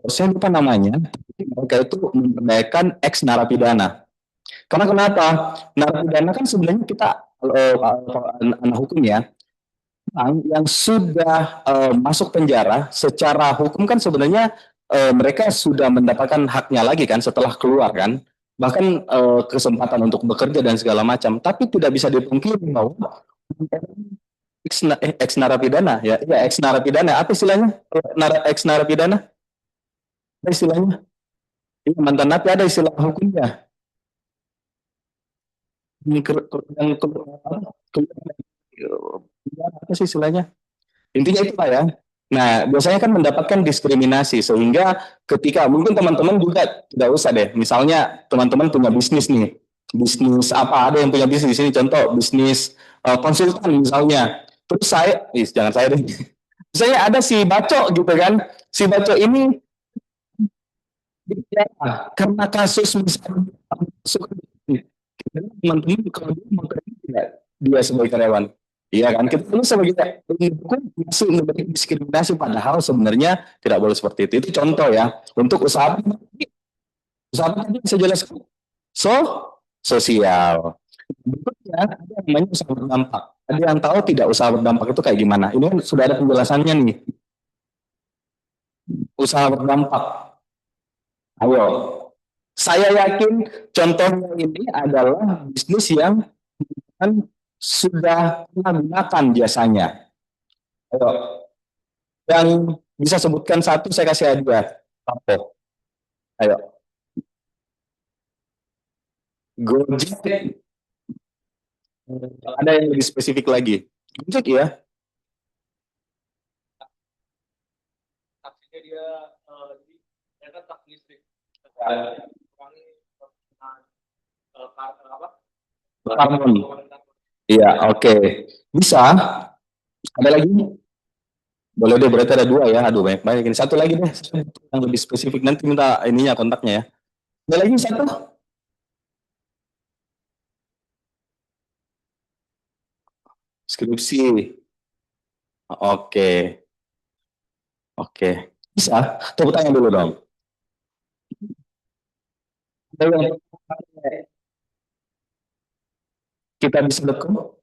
saya lupa namanya, mereka itu memberdayakan ex narapidana. Karena kenapa? Narapidana kan sebenarnya kita anak hukum ya, yang sudah masuk penjara secara hukum kan sebenarnya mereka sudah mendapatkan haknya lagi kan setelah keluar kan, bahkan kesempatan untuk bekerja dan segala macam. Tapi tidak bisa dipungkiri bahwa ex narapidana ya, ya ex narapidana apa istilahnya? Ex narapidana apa istilahnya? Ini mantan napi ada istilah hukumnya. Yang apa sih istilahnya? Intinya itu Pak ya. Nah, biasanya kan mendapatkan diskriminasi sehingga ketika mungkin teman-teman juga tidak usah deh. Misalnya teman-teman punya bisnis nih. Bisnis apa? Ada yang punya bisnis di sini contoh bisnis konsultan misalnya. Terus jangan saya deh. Misalnya ada si Baco gitu kan. Si Baco ini karena kasus misalnya teman-teman kalau dia mau kerja dia sebagai karyawan. Iya kan, kita ini sebagai hukum masih memberi diskriminasi padahal sebenarnya tidak boleh seperti itu. Itu contoh ya untuk usaha tadi bisa jelaskan. Sosial. Berikutnya ada yang namanya usaha berdampak. Ada yang tahu tidak usaha berdampak itu kayak gimana? Ini kan sudah ada penjelasannya nih. Usaha berdampak. Ayo, saya yakin contohnya ini adalah bisnis yang kan sudah menggunakan jasanya. Ayo. Yang Bisa sebutkan satu, saya kasih hadiah. Apa? Ayo. Gojek. Ada yang lebih spesifik lagi. Gojek ya. Taksinya dia kan taksi listrik. Karbon. Iya, oke. Bisa. Ada lagi? Boleh deh, berarti ada 2 ya. Aduh, banyak-banyak. Ini satu lagi deh, yang lebih spesifik. Nanti minta ininya, kontaknya ya. Ada lagi satu? Skripsi. Oke, oke. Bisa? Tepuk tangan dulu dong. Ada yang kita bisa dukung?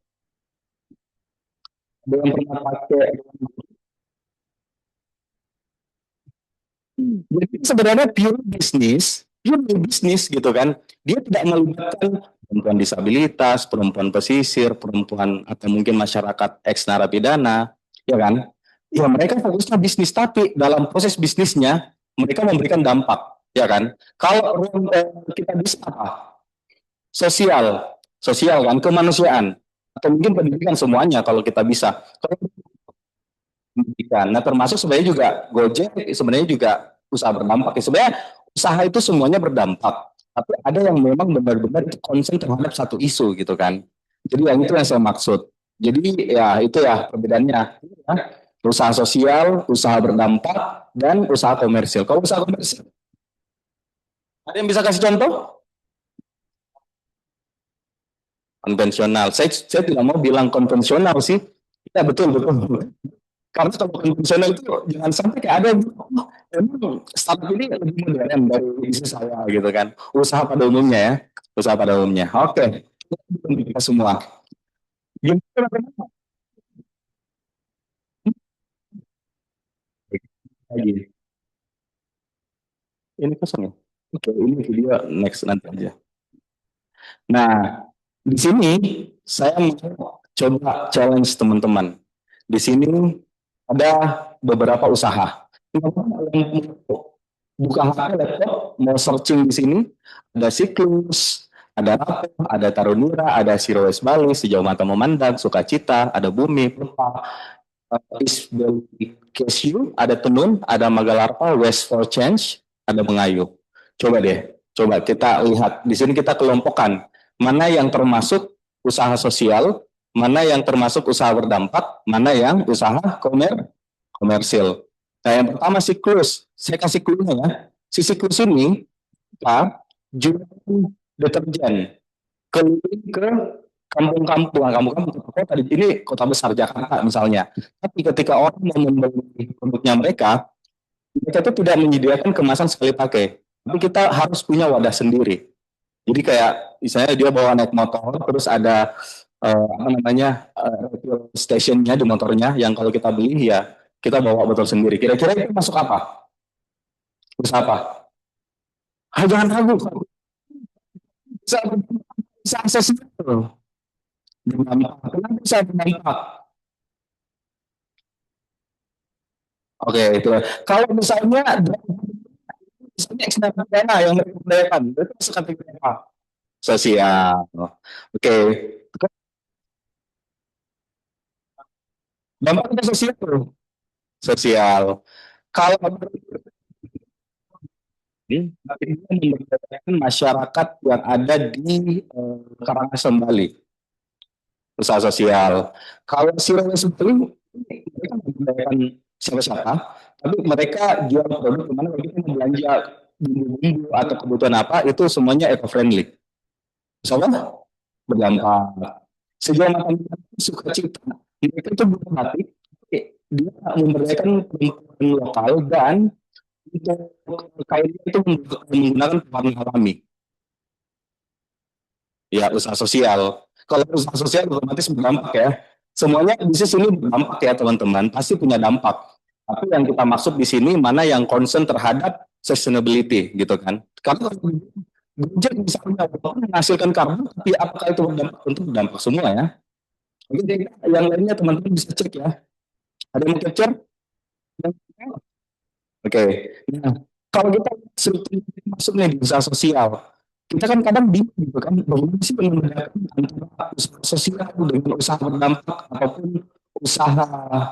Ada yang pernah pakai? Jadi sebenarnya pure bisnis gitu kan. Dia tidak melibatkan perempuan disabilitas, perempuan pesisir, perempuan atau mungkin masyarakat ex narapidana, ya kan? Ya mereka fokusnya bisnis, tapi dalam proses bisnisnya mereka memberikan dampak, ya kan? Kalau kita bisa apa? Sosial, sosial kan, kemanusiaan, atau mungkin pendidikan semuanya kalau kita bisa. Kalau pendidikan. Nah, termasuk sebenarnya juga Gojek sebenarnya juga usaha berdampak. Ya, sebenarnya usaha itu semuanya berdampak. Tapi ada yang memang benar-benar itu concern terhadap satu isu gitu kan. Jadi yang itu yang saya maksud. Jadi ya itu ya perbedaannya. Ya. Usaha sosial, usaha berdampak, dan usaha komersil. Kalau usaha komersil, ada yang bisa kasih contoh? Konvensional. Saya tidak mau bilang konvensional sih. Ya betul betul. Karena kalau konvensional itu jangan sampai kayak ada yang bilang, oh, emang startup ini lebih modern dari bisnis saya gitu kan. Usaha pada umumnya ya. Usaha pada umumnya. Oke. Kita semua. Gimana? Lagi. Ini kosong ya? Oke, ini video next nanti aja. Nah, di sini saya mau coba challenge teman-teman. Di sini ada beberapa usaha. Yang buka HP laptop, mau searching di sini, ada Siklus, ada Rapo, ada Tarunira, ada Zero Waste Bali, Sejauh Mata Memandang, Sukacita, ada Bumi, Peta, Cashew, ada Tenun, ada Magalarpa, West for Change, ada Mengayu. Coba deh, coba kita lihat. Di sini kita kelompokkan mana yang termasuk usaha sosial, mana yang termasuk usaha berdampak, mana yang usaha komersil. Nah, yang pertama siklus. Saya kasih clue-nya ya. Si siklus ini kita jual deterjen keliling ke kampung-kampung, kampung-kampung kota di sini kota besar Jakarta misalnya. Tapi ketika orang mau membeli produknya mereka itu tidak menyediakan kemasan sekali pakai. Tapi kita harus punya wadah sendiri. Jadi kayak misalnya dia bawa naik motor, terus ada apa namanya refill stationnya di motornya, yang kalau kita beli ya kita bawa botol sendiri. Kira-kira itu masuk apa? Terus apa? Jangan ragu. Bisa, bisa akses itu. Kenapa bisa berdampak? Oke, itu. Kalau misalnya eksternal yang diperdayakan, itu masuk kategori apa? Sosial. Oke. Dampaknya sosial. Sosial. Kalau ini memberdayakan masyarakat yang ada di Karangasem Bali, usaha sosial. Kalau Zero Waste Bali, mereka memberdayakan siapa-siapa, tapi mereka jual produk kemana mereka belanja bumbu-bumbu atau kebutuhan apa, itu semuanya eco-friendly. Soalnya berdampak. Sejauh mata Sukacita, mereka itu bukan mati, dia memberdayakan perempuan lokal dan untuk kainnya itu menggunakan pewarna alami. Ya, usaha sosial. Kalau usaha sosial otomatis berdampak ya. Semuanya bisnis ini berdampak ya teman-teman, pasti punya dampak. Tapi yang kita maksud di sini mana yang concern terhadap sustainability gitu kan. Karena Gojek misalnya menghasilkan karbon, tapi apakah itu berdampak? Tentu berdampak semua ya. Oke, yang lainnya teman-teman bisa cek ya. Ada yang mau capture? Oke. Nah, kalau kita masuk nih di usaha sosial, kita kan kadang bingung gitu kan, bagaimana sih membedakan antara usaha sosial dengan usaha berdampak ataupun usaha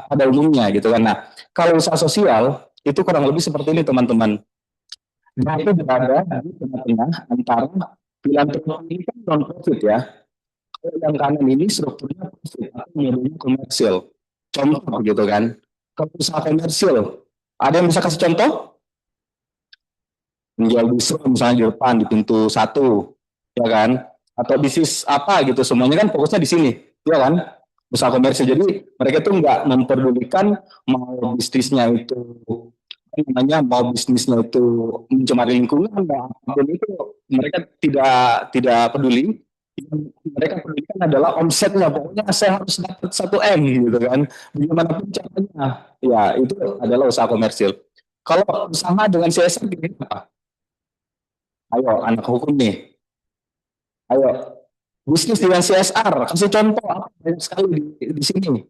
pada umumnya gitu kan. Nah, kalau usaha sosial itu kurang lebih seperti ini teman-teman. Nah, itu berada di tengah-tengah antara filantropi ini kan non profit ya. Kalau yang kanan ini strukturnya profit atau modelnya komersil. Contoh gitu kan. Kalau usaha komersil, ada yang bisa kasih contoh? Menjual distro misalnya di depan di pintu 1, ya kan? Atau bisnis apa gitu, semuanya kan fokusnya di sini, ya kan? Usaha komersil. Jadi mereka tuh nggak memperdulikan mau bisnisnya itu mau bisnisnya itu mencemari lingkungan apapun itu mereka tidak peduli. Yang mereka pedulikan adalah omsetnya, pokoknya saya harus dapat 1 M gitu kan, bagaimanapun caranya. Ya itu adalah usaha komersil. Kalau usaha dengan CSR gini apa? Ayo anak hukum nih, ayo bisnis dengan CSR, kasih contoh apa banyak sekali di sini.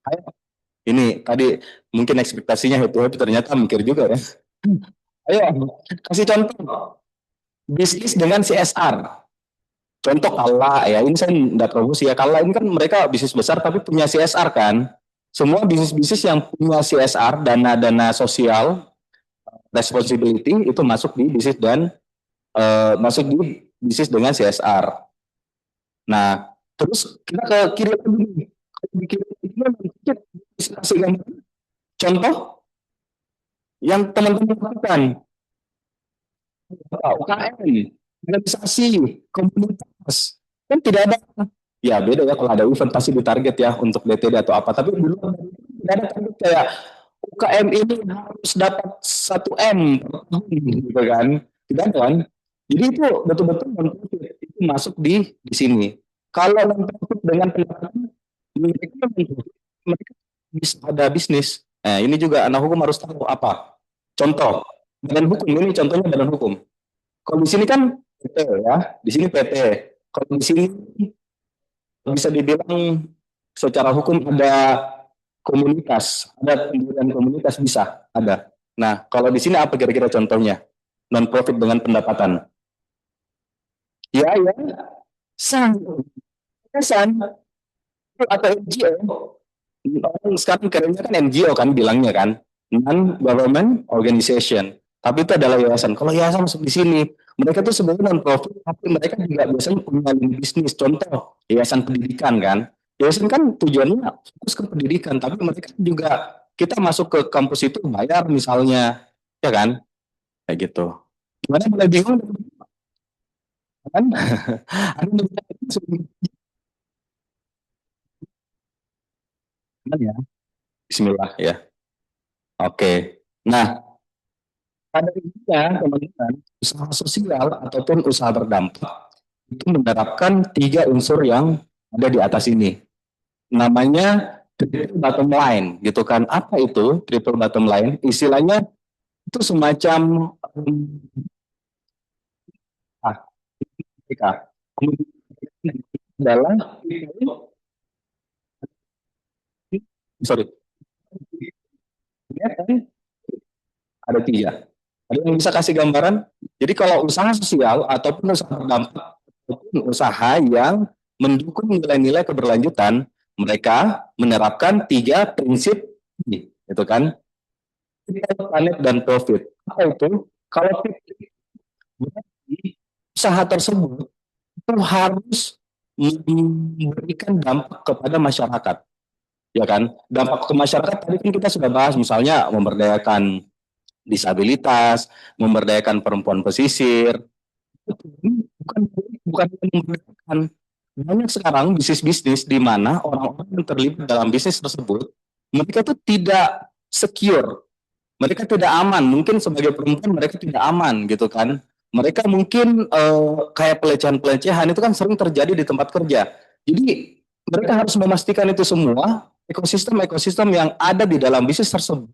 Ayo, ini tadi mungkin ekspektasinya happy happy, ternyata mikir juga ya. Ayo kasih contoh bisnis dengan CSR. Contoh Kala ya, ini saya tidak promosi ya. Kala ini kan mereka bisnis besar tapi punya CSR kan. Semua bisnis-bisnis yang punya CSR, dana-dana sosial responsibility itu masuk di bisnis dan masuk di bisnis dengan CSR. Nah, terus kita ke kiri lagi. Di kiri ini kasih gambar contoh yang teman-teman lakukan. UKM, organisasi, komunitas, kan tidak ada. Ya beda ya, kalau ada event pasti ditarget ya untuk DTD atau apa. Tapi dulu tidak ada target kayak UKM ini harus dapat 1 M per tahun gitu kan. Tidak ada kan. Jadi itu betul-betul non-profit itu masuk di sini. Kalau non-profit dengan pendapatan mereka bisa ada bisnis. Nah, ini juga anak hukum harus tahu apa. Contoh, badan hukum ini contohnya badan hukum. Kalau di sini kan PT ya, di sini PT. Kalau di sini bisa dibilang secara hukum ada komunitas, ada pendirian komunitas bisa ada. Nah, kalau di sini apa kira-kira contohnya? Non profit dengan pendapatan. Ya, ya. San. San. Atau NGO. Orang sekarang kerennya kan NGO kan bilangnya kan. Non-government organization. Tapi itu adalah yayasan. Kalau yayasan masuk di sini, mereka tuh sebenarnya non profit, tapi mereka juga biasanya punya bisnis. Contoh, yayasan pendidikan kan. Yayasan kan tujuannya fokus ke pendidikan, tapi mereka juga kita masuk ke kampus itu bayar misalnya, ya kan? Kayak gitu. Gimana mulai bingung kan? Ada ya. Bismillah ya. Oke. Nah, pada intinya teman-teman, usaha sosial ataupun usaha berdampak itu menerapkan 3 unsur yang ada di atas ini. Namanya triple bottom line, gitu kan? Apa itu triple bottom line? Istilahnya itu semacam adalah sorry ada 3. Ada yang bisa kasih gambaran? Jadi kalau usaha sosial ataupun usaha berdampak ataupun usaha yang mendukung nilai-nilai keberlanjutan, mereka menerapkan 3 prinsip ini, itu kan? Planet dan profit. Apa itu? Kalau usaha tersebut itu harus memberikan dampak kepada masyarakat, ya kan? Dampak ke masyarakat tadi kan kita sudah bahas, misalnya memberdayakan disabilitas, memberdayakan perempuan pesisir. Bukan memberdayakan. Banyak sekarang bisnis-bisnis di mana orang-orang yang terlibat dalam bisnis tersebut, mereka itu tidak secure, mereka tidak aman. Mungkin sebagai perempuan mereka tidak aman gitu kan. Mereka mungkin kayak pelecehan-pelecehan itu kan sering terjadi di tempat kerja. Jadi mereka harus memastikan itu semua ekosistem yang ada di dalam bisnis tersebut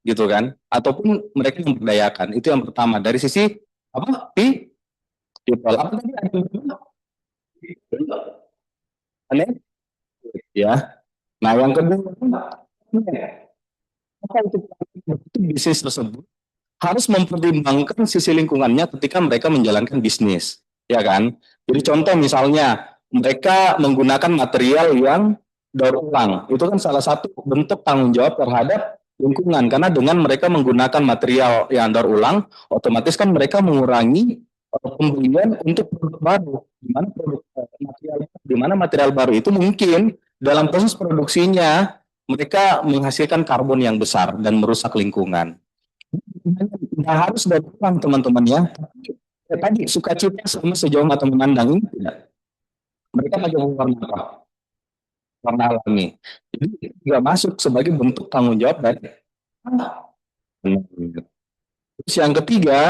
gitu kan, ataupun mereka yang memberdayakan. Itu yang pertama dari sisi apa? People. Apa tadi aneh? Ya. Nah, yang kedua Maka itu bisnis tersebut harus mempertimbangkan sisi lingkungannya ketika mereka menjalankan bisnis, ya kan? Jadi contoh misalnya mereka menggunakan material yang daur ulang, itu kan salah satu bentuk tanggung jawab terhadap lingkungan karena dengan mereka menggunakan material yang daur ulang, otomatis kan mereka mengurangi pembelian untuk produk baru, di mana material baru itu mungkin dalam proses produksinya mereka menghasilkan karbon yang besar dan merusak lingkungan. Nggak harus dari orang teman-teman ya. Ya tadi sukacita sama sejauh mata memandang ini tidak. Mereka pakai warna apa? Warna alami. Jadi nggak masuk sebagai bentuk tanggung jawab dari. Terus yang ketiga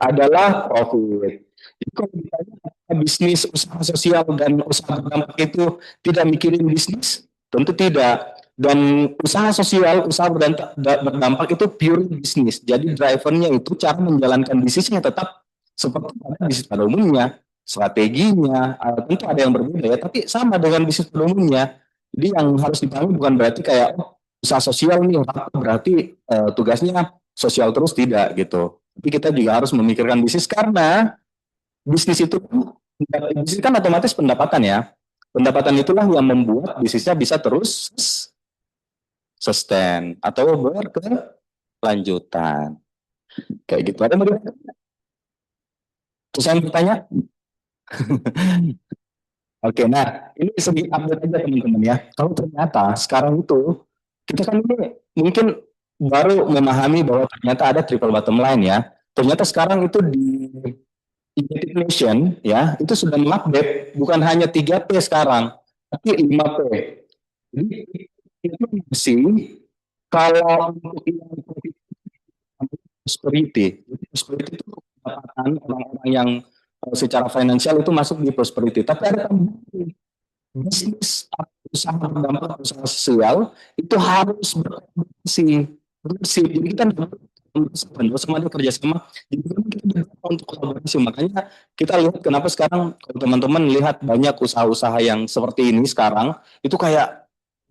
adalah profit. Jadi kalau ditanya bisnis usaha sosial dan usaha berdampak itu tidak mikirin bisnis, tentu tidak. Dan usaha sosial, usaha berdampak itu pure bisnis. Jadi drivernya itu cara menjalankan bisnisnya tetap seperti bisnis pada umumnya, strateginya, tentu ada yang berbeda ya, tapi sama dengan bisnis pada umumnya. Jadi yang harus dipahami bukan berarti kayak usaha sosial nih, berarti tugasnya sosial terus tidak gitu. Tapi kita juga harus memikirkan bisnis karena bisnis itu bisnis kan otomatis pendapatan ya. Pendapatan itulah yang membuat bisnisnya bisa terus sustain atau berkelanjutan. Kayak gitu. Ada yang terus saya bertanya? Oke, nah ini segi update aja teman-teman ya. Kalau ternyata sekarang itu kita kan ini mungkin baru memahami bahwa ternyata ada triple bottom line ya. Ternyata sekarang itu di United Nation ya itu sudah mengupdate bukan hanya 3P sekarang, tapi 5P. Jadi itu masih kalau untuk yang prosperity, prosperity itu pendapatan orang-orang yang secara finansial itu masuk di prosperity. Tapi ada tambahan bisnis atau usaha berdampak usaha sosial itu harus berkolaborasi. Jadi kita sama ada kerjasama. Jadi kita berusaha untuk kolaborasi. Makanya kita lihat kenapa sekarang kalau teman-teman lihat banyak usaha-usaha yang seperti ini sekarang itu kayak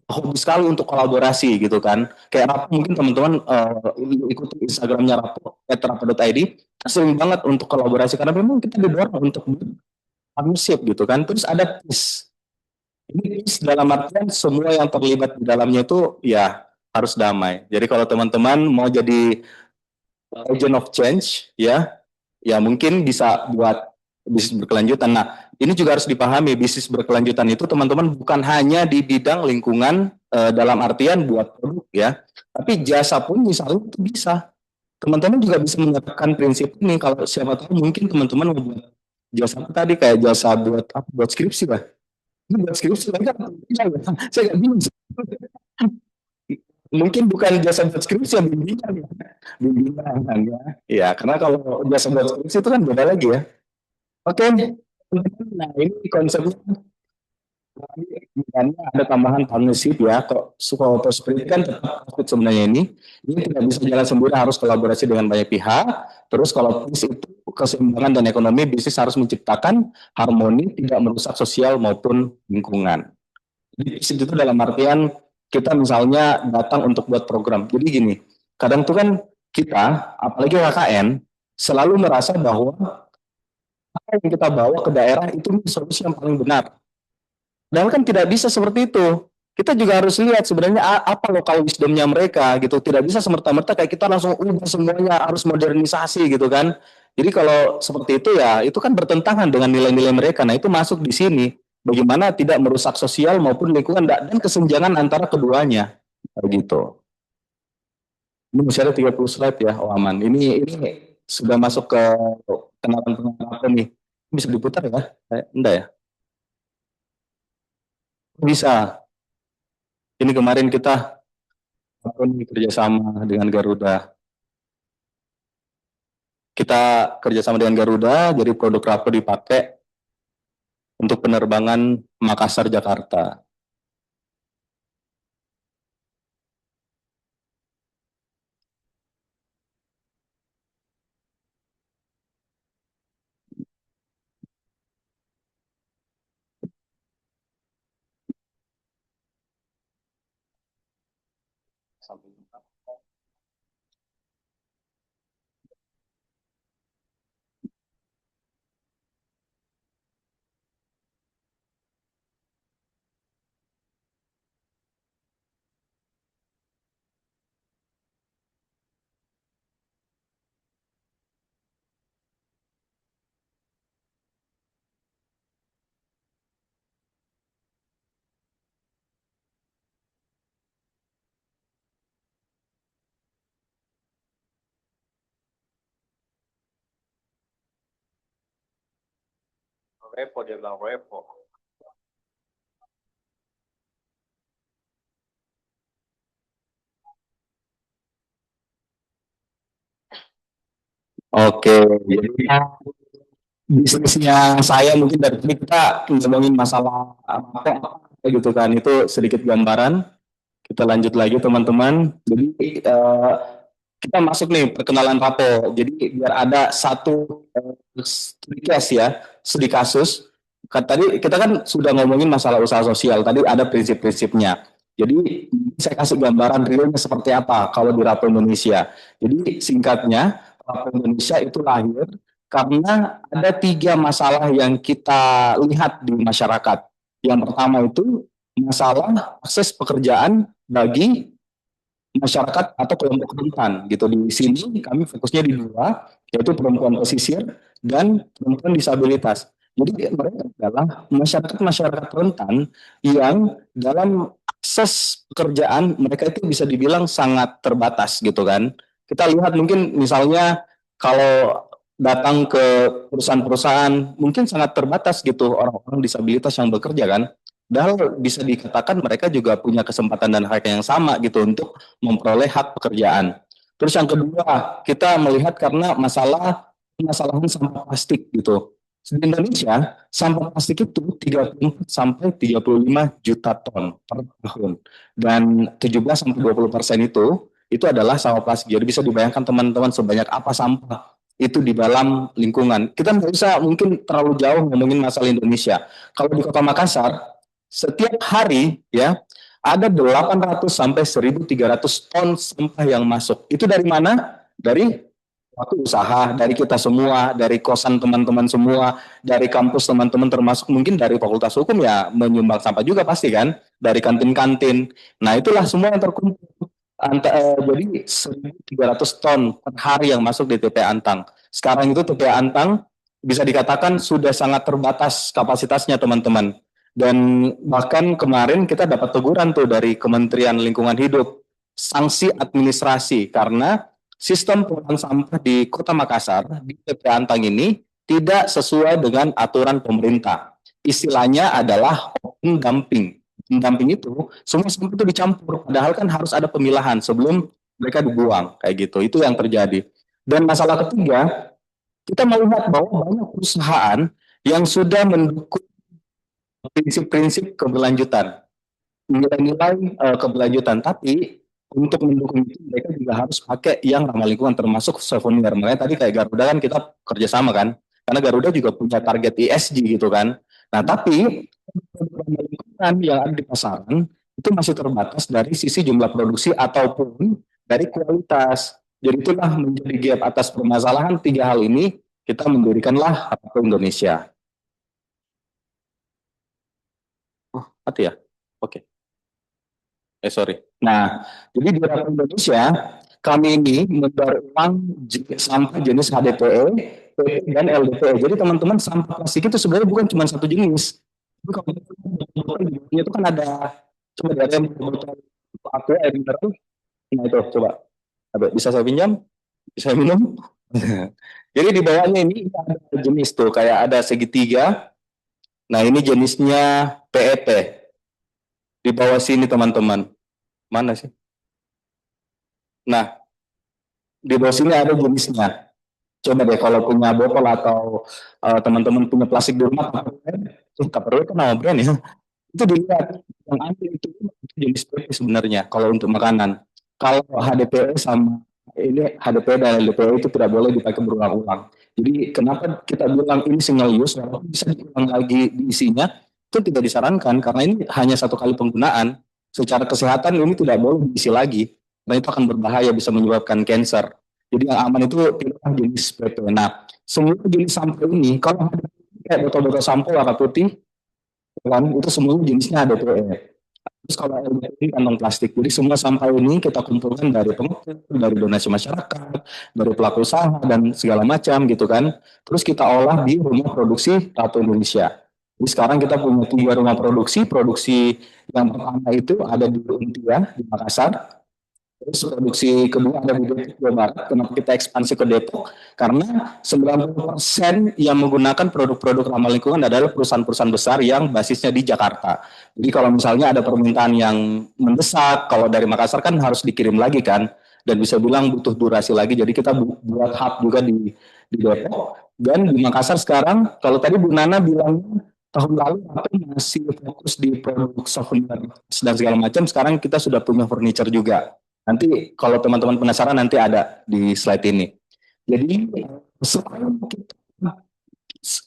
hobi sekali untuk kolaborasi gitu kan. Kayak Rapo mungkin teman-teman ikuti Instagramnya Rapo @rapo.id sering banget untuk kolaborasi karena memang kita didorong untuk partnership gitu kan. Terus ada peace. Ini peace dalam artian semua yang terlibat di dalamnya itu ya harus damai. Jadi kalau teman-teman mau jadi agent of change ya, ya mungkin bisa buat bisnis berkelanjutan. Nah, ini juga harus dipahami bisnis berkelanjutan itu teman-teman bukan hanya di bidang lingkungan dalam artian buat produk ya, tapi jasa pun misalnya itu bisa. Teman-teman juga bisa menerapkan prinsip ini kalau siapa tahu mungkin teman-teman membuat jasa tadi kayak jasa buat apa buat skripsi lah. Ini buat skripsi kan saya nggak bingung. Mungkin bukan jasa buat skripsi yang bimbingan ya. Bimbingan ya. Ya, karena kalau jasa buat skripsi itu kan beda lagi ya. Oke, nah ini konsepnya ada tambahan partnership ya. Kok Suko Prosperity kan tetap profit sebenarnya ini tidak bisa jalan sendiri harus kolaborasi dengan banyak pihak. Terus kalau peace itu keseimbangan dan ekonomi bisnis harus menciptakan harmoni tidak merusak sosial maupun lingkungan. Jadi peace itu dalam artian kita misalnya datang untuk buat program. Jadi gini, kadang tuh kan kita apalagi KKN selalu merasa bahwa apa yang kita bawa ke daerah itu solusi yang paling benar. Padahal kan tidak bisa seperti itu. Kita juga harus lihat sebenarnya apa lokal wisdomnya mereka gitu. Tidak bisa semerta-merta kayak kita langsung ubah semuanya harus modernisasi gitu kan. Jadi kalau seperti itu ya itu kan bertentangan dengan nilai-nilai mereka. Nah itu masuk di sini. Bagaimana tidak merusak sosial maupun lingkungan dan kesenjangan antara keduanya. Begitu. Ini masih ada 30 slide ya, oh aman. Ini sudah masuk ke kenalan-kenalan nih. Bisa diputar ya? Enggak ya? Bisa. Ini kemarin kita kerjasama dengan Garuda. Kita kerjasama dengan Garuda, jadi produk Rapo dipakai untuk penerbangan Makassar Jakarta. Sampai jumpa. Repo, dia bilang repo. Oke, jadi bisnisnya saya mungkin dari tadi kita ngomongin masalah apa gitu kan, itu sedikit gambaran. Kita lanjut lagi teman-teman. Jadi kita masuk nih perkenalan Rapo. Jadi biar ada satu studi case ya, studi kasus. Tadi kita kan sudah ngomongin masalah usaha sosial. Tadi ada prinsip-prinsipnya. Jadi saya kasih gambaran realnya seperti apa kalau di Rapo Indonesia. Jadi singkatnya Rapo Indonesia itu lahir karena ada 3 masalah yang kita lihat di masyarakat. Yang pertama itu masalah akses pekerjaan bagi masyarakat atau kelompok rentan gitu. Di sini kami fokusnya di 2, yaitu perempuan pesisir dan perempuan disabilitas. Jadi mereka adalah masyarakat rentan yang dalam akses pekerjaan mereka itu bisa dibilang sangat terbatas gitu kan. Kita lihat mungkin misalnya kalau datang ke perusahaan-perusahaan mungkin sangat terbatas gitu orang-orang disabilitas yang bekerja kan. Padahal bisa dikatakan mereka juga punya kesempatan dan hak yang sama gitu untuk memperoleh hak pekerjaan. Terus yang kedua, kita melihat karena permasalahan sampah plastik gitu. Di Indonesia, sampah plastik itu 34 sampai 35 juta ton per tahun. Dan 17 sampai 20% itu adalah sampah plastik. Jadi bisa dibayangkan teman-teman sebanyak apa sampah itu di dalam lingkungan. Kita nggak usah mungkin terlalu jauh ngomongin masalah Indonesia. Kalau di Kota Makassar, setiap hari ya ada 800 sampai 1.300 ton sampah yang masuk. Itu dari mana? Dari waktu usaha, dari kita semua, dari kosan teman-teman semua, dari kampus teman-teman termasuk mungkin dari Fakultas Hukum ya menyumbang sampah juga pasti kan, dari kantin-kantin. Nah, itulah semua yang terkumpul. Jadi 1.300 ton per hari yang masuk di TPA Antang. Sekarang itu TPA Antang bisa dikatakan sudah sangat terbatas kapasitasnya teman-teman. Dan bahkan kemarin kita dapat teguran tuh dari Kementerian Lingkungan Hidup, sanksi administrasi karena sistem pengelolaan sampah di Kota Makassar di TPA Antang ini tidak sesuai dengan aturan pemerintah. Istilahnya adalah open dumping. Open dumping itu semua sampah itu dicampur, padahal kan harus ada pemilahan sebelum mereka dibuang kayak gitu. Itu yang terjadi. Dan masalah ketiga, kita melihat bahwa banyak perusahaan yang sudah mendukung prinsip-prinsip keberlanjutan, nilai-nilai keberlanjutan, tapi untuk mendukung itu mereka juga harus pakai yang ramah lingkungan termasuk souvenir. Makanya tadi kayak Garuda kan kita kerjasama kan, karena Garuda juga punya target ESG gitu kan. Nah tapi ramah lingkungan yang ada di pasaran itu masih terbatas dari sisi jumlah produksi ataupun dari kualitas. Jadi itulah menjadi gap atas permasalahan 3 hal ini kita mendirikanlah Rapo Indonesia. Mati ya? Oke. Sorry. Nah, jadi di Rapo Indonesia, kami ini mendaur ulang sampah jenis HDPE, PP, dan LDPE. Jadi teman-teman, sampah plastik itu sebenarnya bukan cuma satu jenis. Jadi kalau itu kan ada, coba di ada botol aqua, air mineral. Nah itu, coba. Bisa saya pinjam? Bisa saya minum? Jadi di bawahnya ini ada jenis tuh, kayak ada segitiga. Nah ini jenisnya PET. Di bawah sini teman-teman. Mana sih? Nah, di bawah sini ada jenisnya. Coba deh kalau punya botol atau teman-teman punya plastik di rumah, Tupperware kan nama brand ya. Itu dilihat yang ambil itu jenis PET sebenarnya kalau untuk makanan. Kalau HDPE sama ini HDPE dan LDPE itu tidak boleh dipakai berulang-ulang. Jadi kenapa kita bilang ini single use, walaupun bisa diulang lagi diisinya, itu tidak disarankan karena ini hanya 1 kali penggunaan. Secara kesehatan ini tidak boleh diisi lagi. Karena itu akan berbahaya, bisa menyebabkan cancer. Jadi yang aman itu pilihlah jenis PP. Nah, semua jenis sampo ini, kalau ada kayak botol-botol sampo warna putih, kan, itu semua jenisnya ada PE. Terus kalau LDPE kantong plastik, jadi semua sampah ini kita kumpulkan dari pengepul, dari donasi masyarakat, dari pelaku usaha dan segala macam gitu kan. Terus kita olah di rumah produksi Tato Indonesia. Jadi sekarang kita punya 3 rumah produksi yang pertama itu ada di Untia di Makassar. Terus produksi kedua ada di Depok, Jawa Barat. Kenapa kita ekspansi ke Depok? Karena 90% yang menggunakan produk-produk ramah lingkungan adalah perusahaan-perusahaan besar yang basisnya di Jakarta. Jadi kalau misalnya ada permintaan yang mendesak, kalau dari Makassar kan harus dikirim lagi kan, dan bisa bilang butuh durasi lagi. Jadi kita buat hub juga di Depok. Dan di Makassar sekarang, kalau tadi Bu Nana bilang tahun lalu aku masih fokus di produk souvenir dan segala macam, sekarang kita sudah punya furniture juga. Nanti kalau teman-teman penasaran nanti ada di slide ini. Jadi selain kita,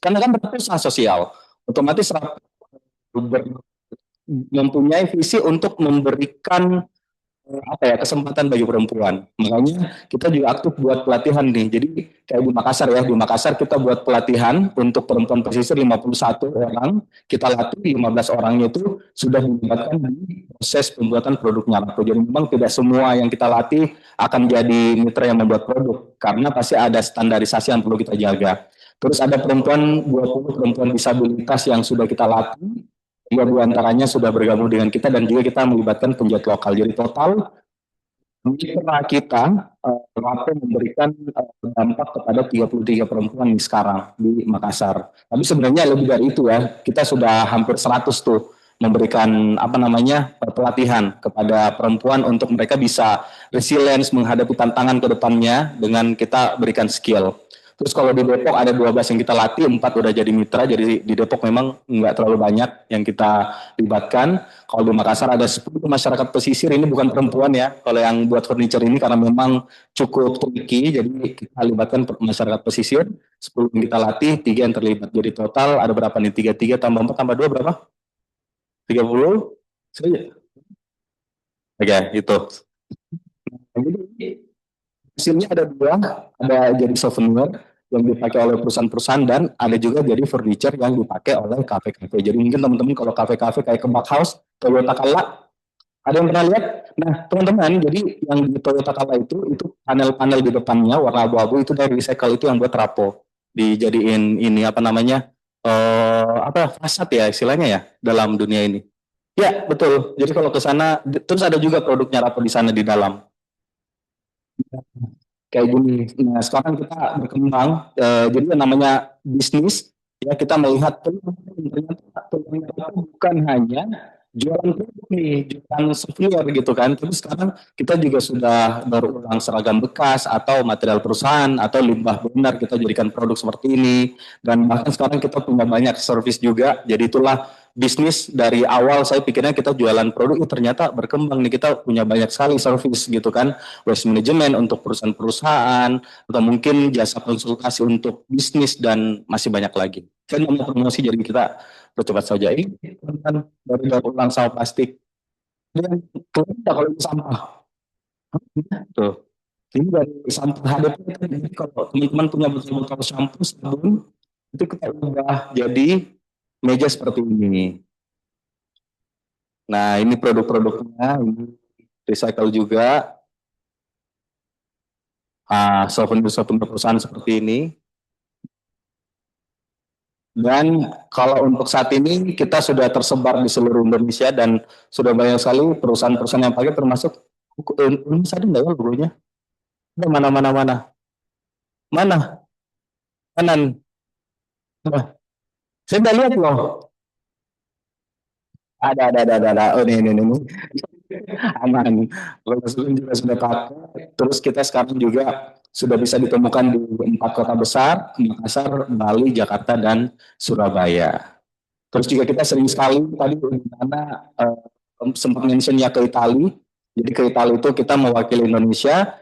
karena kan berusaha sosial, otomatis mempunyai visi untuk memberikan kesempatan bagi perempuan. Makanya kita juga aktif buat pelatihan nih. Jadi kayak di Makassar ya, di Makassar kita buat pelatihan untuk perempuan pesisir 51 orang, kita latih 15 orangnya itu sudah dilibatkan di proses pembuatan produknya. Jadi memang tidak semua yang kita latih akan jadi mitra yang membuat produk, karena pasti ada standarisasi yang perlu kita jaga. Terus ada 20 perempuan disabilitas yang sudah kita latih, 2 antaranya sudah bergabung dengan kita dan juga kita melibatkan penjahit lokal. Jadi total mitra kita mampu memberikan dampak kepada 33 perempuan sekarang di Makassar. Tapi sebenarnya lebih dari itu ya, kita sudah hampir 100 tuh memberikan pelatihan kepada perempuan untuk mereka bisa resilience menghadapi tantangan ke depannya dengan kita berikan skill. Terus kalau di Depok ada 12 yang kita latih, 4 udah jadi mitra, jadi di Depok memang nggak terlalu banyak yang kita libatkan. Kalau di Makassar ada 10 masyarakat pesisir, ini bukan perempuan ya, kalau yang buat furniture ini karena memang cukup tricky, jadi kita libatkan masyarakat pesisir, 10 yang kita latih, 3 yang terlibat. Jadi total ada berapa nih? 33 tambah 4 tambah 2 berapa? 30? Oke, itu. Jadi hasilnya ada 2, ada jadi souvenir yang dipakai oleh perusahaan-perusahaan dan ada juga jadi furniture yang dipakai oleh kafe-kafe. Jadi mungkin teman-teman kalau kafe-kafe kayak Kebak House, Toyota Kala, ada yang pernah lihat? Nah, teman-teman, jadi yang di Toyota Kala itu panel-panel di depannya warna abu-abu itu dari recycle, itu yang buat trapo. Dijadiin ini fasad ya istilahnya ya dalam dunia ini. Ya, betul. Jadi kalau ke sana terus ada juga produknya rapo di sana di dalam. Kayak gini. Nah, sekarang kita berkembang, jadi yang namanya bisnis, ya kita melihat ternyata bukan hanya jualan produk nih, jualan souvenir gitu kan. Terus sekarang kita juga sudah baru ulang seragam bekas atau material perusahaan atau limbah benar kita jadikan produk seperti ini. Dan bahkan sekarang kita punya banyak service juga. Jadi itulah bisnis dari awal saya pikirnya kita jualan produk, ternyata berkembang nih, kita punya banyak sekali service gitu kan, waste management untuk perusahaan-perusahaan atau mungkin jasa konsultasi untuk bisnis dan masih banyak lagi. Saya mau promosi jadi kita percepat saja ini dari daur ulang sampah plastik dan kalau itu sampah tuh ini dari sampah HDP. Jadi kalau teman-teman punya botol-botol shampoo sabun itu kita ubah jadi meja seperti ini. Nah, ini produk-produknya, ini recycle juga. Souvenir-souvenir perusahaan seperti ini. Dan kalau untuk saat ini kita sudah tersebar di seluruh Indonesia dan sudah banyak sekali perusahaan-perusahaan yang pakai, termasuk ini ada nggak ya logonya? Mana? Kanan. Saya udah lihat loh. Ada. Oh ini. Aman. Sebelum juga sudah pakai. Terus kita sekarang juga sudah bisa ditemukan di 4 kota besar, Makassar, Bali, Jakarta, dan Surabaya. Terus juga kita sering sekali tadi mana sempat mention ya ke Italia. Jadi ke Italia itu kita mewakili Indonesia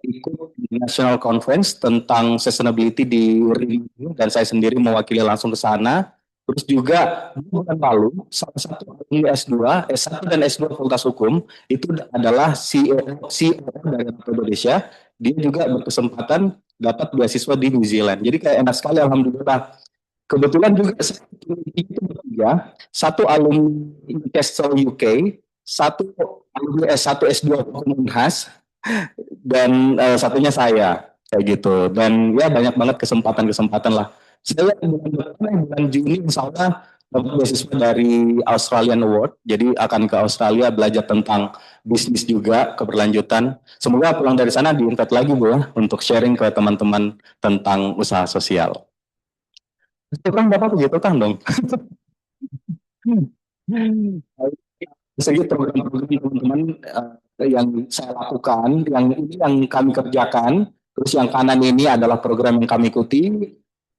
ikut National Conference tentang sustainability di Rio dan saya sendiri mewakili langsung ke sana. Terus juga bulan lalu salah satu S2, S1 dan S2 Fakultas Hukum itu adalah CEO dari Rapo Indonesia. Dia juga berkesempatan dapat beasiswa di New Zealand. Jadi kayak enak sekali, alhamdulillah. Kebetulan juga saya itu bertiga, satu alumni Newcastle UK, satu alumni S1 S2 Hukum Unhas, dan satunya saya kayak gitu. Dan ya banyak banget kesempatan-kesempatan lah. Saya bulan depan, bulan Juni insya Allah dapat beasiswa dari Australian Award, jadi akan ke Australia belajar tentang bisnis juga keberlanjutan. Semoga pulang dari sana di-invite lagi Bu ya, untuk sharing ke teman-teman tentang usaha sosial. Itu kan Bapak begitu kan dong. Segi program-program teman-teman yang saya lakukan, yang kami kerjakan, terus yang kanan ini adalah program yang kami ikuti.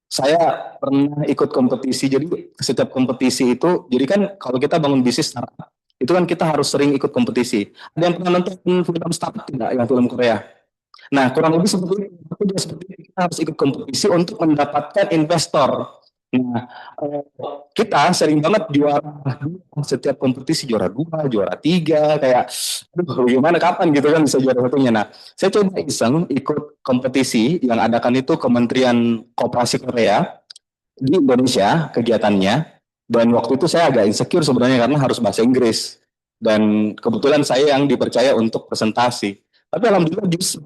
Saya pernah ikut kompetisi, jadi setiap kompetisi itu, jadi kan kalau kita bangun bisnis startup, itu kan kita harus sering ikut kompetisi. Ada yang pernah nonton film startup tidak, yang film Korea? Nah, kurang lebih seperti itu, kita harus ikut kompetisi untuk mendapatkan investor. Nah, kita sering banget juara setiap kompetisi, juara 2, juara 3, kayak aduh gimana kapan gitu kan bisa juara satunya. Nah, saya coba iseng ikut kompetisi yang adakan itu Kementerian Koperasi Korea di Indonesia kegiatannya, dan waktu itu saya agak insecure sebenarnya karena harus bahasa Inggris, dan kebetulan saya yang dipercaya untuk presentasi. Tapi alhamdulillah justru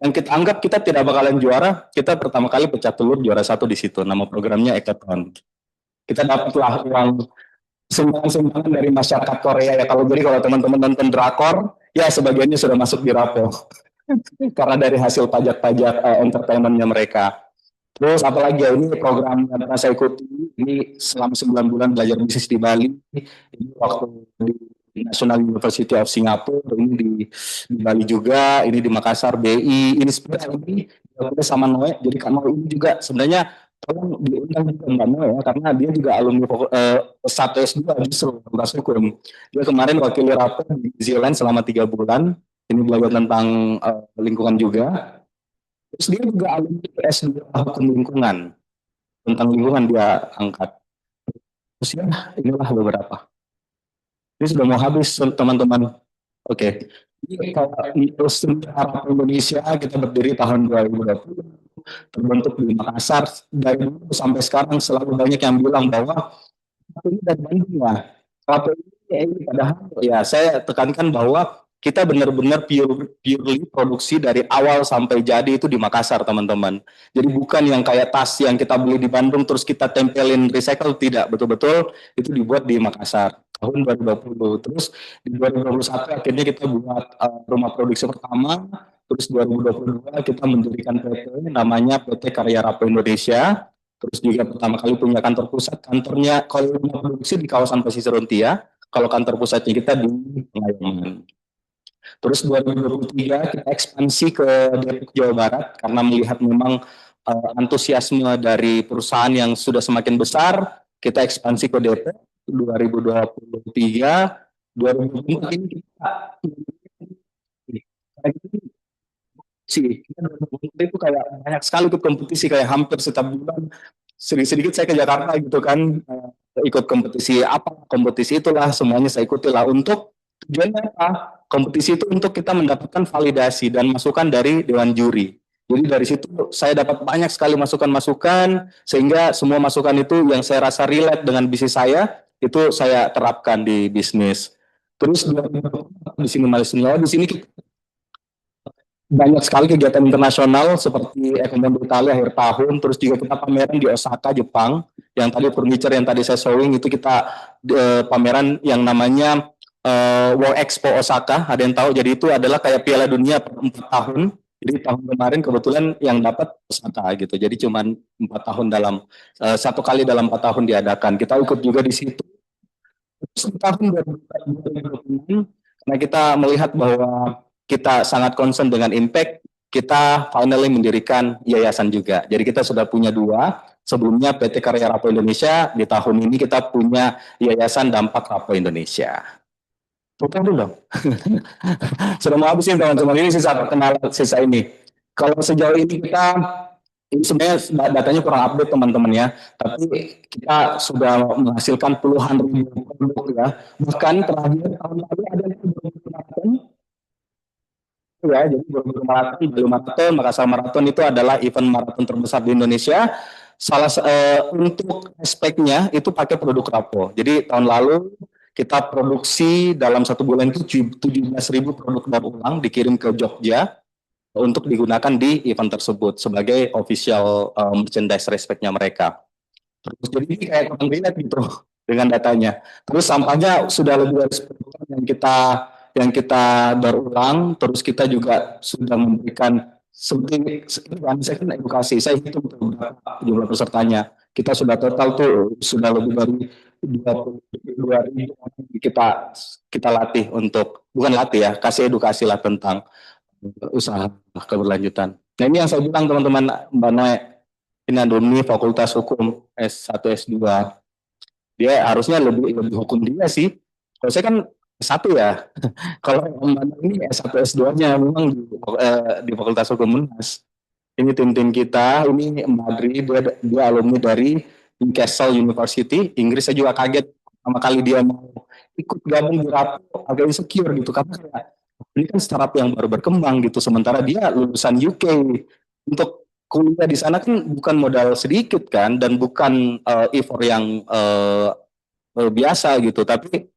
yang kita anggap kita tidak bakalan juara, kita pertama kali pecah telur juara 1 di situ. Nama programnya Hackathon. Kita dapatlah uang sumbangan-sumbangan dari masyarakat Korea ya. Kalau teman-teman nonton drakor, ya sebagiannya sudah masuk di Rapo karena dari hasil pajak-pajak entertainmentnya mereka. Terus apalagi ya, ini program yang pernah saya ikuti, ini selama 9 bulan belajar bisnis di Bali. Ini waktu di National University of Singapore, ini di Bali juga, ini di Makassar, BI, ini sebenarnya ini sama Noe. Jadi Kak Noe ini juga sebenarnya tolong diundang juga Mbak Noe ya, karena dia juga alumni S1 S2 justru Fakultas Hukum. Dia kemarin wakili rapat di New Zealand selama 3 bulan, ini belajar tentang lingkungan juga. Terus dia juga alumni S2 Hukum Lingkungan, tentang lingkungan dia angkat. Terus ya inilah beberapa. Ini sudah mau habis teman-teman. Oke. Ini kalau terus Rapo Indonesia kita berdiri tahun 2020, terbentuk di Makassar. Dari dulu sampai sekarang selalu banyak yang bilang bahwa ini dari Bandung lah. Rapo ini padahal ya saya tekankan bahwa kita benar-benar purely produksi dari awal sampai jadi itu di Makassar teman-teman. Jadi bukan yang kayak tas yang kita beli di Bandung terus kita tempelin recycle, tidak, betul-betul itu dibuat di Makassar tahun 2020. Terus di 2021 akhirnya kita buat rumah produksi pertama. Terus 2022 kita mendirikan PT namanya PT Karya Rapo Indonesia. Terus juga pertama kali punya kantor pusat. Kantornya kalau rumah produksi di kawasan Pesisir Untia, kalau kantor pusatnya kita di Pengayuman. Terus 2023 kita ekspansi ke Depok, Jawa Barat karena melihat memang antusiasme dari perusahaan yang sudah semakin besar, kita ekspansi ke Depok. 2023, 2024 ini kita itu kayak banyak sekali ikut kompetisi, kayak hampir setiap bulan sedikit-sedikit saya ke Jakarta gitu kan, ikut kompetisi apa, kompetisi itulah semuanya saya ikuti lah. Untuk tujuannya apa? Kompetisi itu untuk kita mendapatkan validasi dan masukan dari Dewan Juri. Jadi dari situ saya dapat banyak sekali masukan-masukan, sehingga semua masukan itu yang saya rasa relate dengan bisnis saya, itu saya terapkan di bisnis. Terus di sini Malaysia, di sini kita banyak sekali kegiatan internasional seperti Ekonomi Italia akhir tahun, terus juga kita pameran di Osaka, Jepang. Yang tadi furniture yang tadi saya showing itu kita pameran yang namanya World Expo Osaka. Ada yang tahu? Jadi itu adalah kayak Piala Dunia per 4 tahun. Jadi tahun kemarin kebetulan yang dapat Osaka gitu. Jadi cuma 4 tahun dalam 1 kali dalam 4 tahun diadakan. Kita ikut juga di situ. Terus tahun 2020 karena kita melihat bahwa kita sangat concern dengan impact, kita finally mendirikan yayasan juga. Jadi kita sudah punya 2. Sebelumnya PT Karya Rapo Indonesia, di tahun ini kita punya Yayasan Dampak Rapo Indonesia. Bukan dulu. Sudah mau habis ini teman-teman, ini sisa perkenalan sisa ini. Kalau sejauh ini kita Ini sebenarnya datanya kurang update teman-teman ya, tapi kita sudah menghasilkan puluhan ribu produk ya. Bahkan terakhir tahun lalu ada yang Borobudur Marathon ya, jadi Borobudur Marathon, Bali Marathon, Makassar Marathon itu adalah event maraton terbesar di Indonesia. Untuk aspeknya itu pakai produk Rapo. Jadi tahun lalu kita produksi dalam 1 bulan itu 17.000 produk daur ulang dikirim ke Jogja untuk digunakan di event tersebut sebagai official merchandise respect-nya mereka. Terus jadi ini kayak kurang relate gitu dengan datanya. Terus sampahnya sudah lebih dari 10 ton yang kita daur ulang. Terus kita juga sudah memberikan seperti saya kan edukasi, saya hitung berapa jumlah pesertanya. Kita sudah total tuh sudah lebih dari 22.000 kita latih untuk, bukan latih ya, kasih edukasi lah tentang usaha keberlanjutan. Nah ini yang saya bilang teman-teman, Mbak Noe, ini alumni Fakultas Hukum S1 S2. Dia harusnya lebih hukum dia sih. Kalau saya kan S1 ya. Kalau Mbak Noe ini S1 S2-nya memang di Fakultas Hukum UNAS. Ini tim-tim kita, ini Mbak Adri, dia alumni dari Newcastle University, Inggris. Saya juga kaget pertama kali dia mau ikut gabung di Rapo, agak insecure gitu, karena kayak ini kan startup yang baru berkembang gitu, sementara dia lulusan UK. Untuk kuliah di sana kan bukan modal sedikit kan, dan bukan effort yang biasa gitu, tapi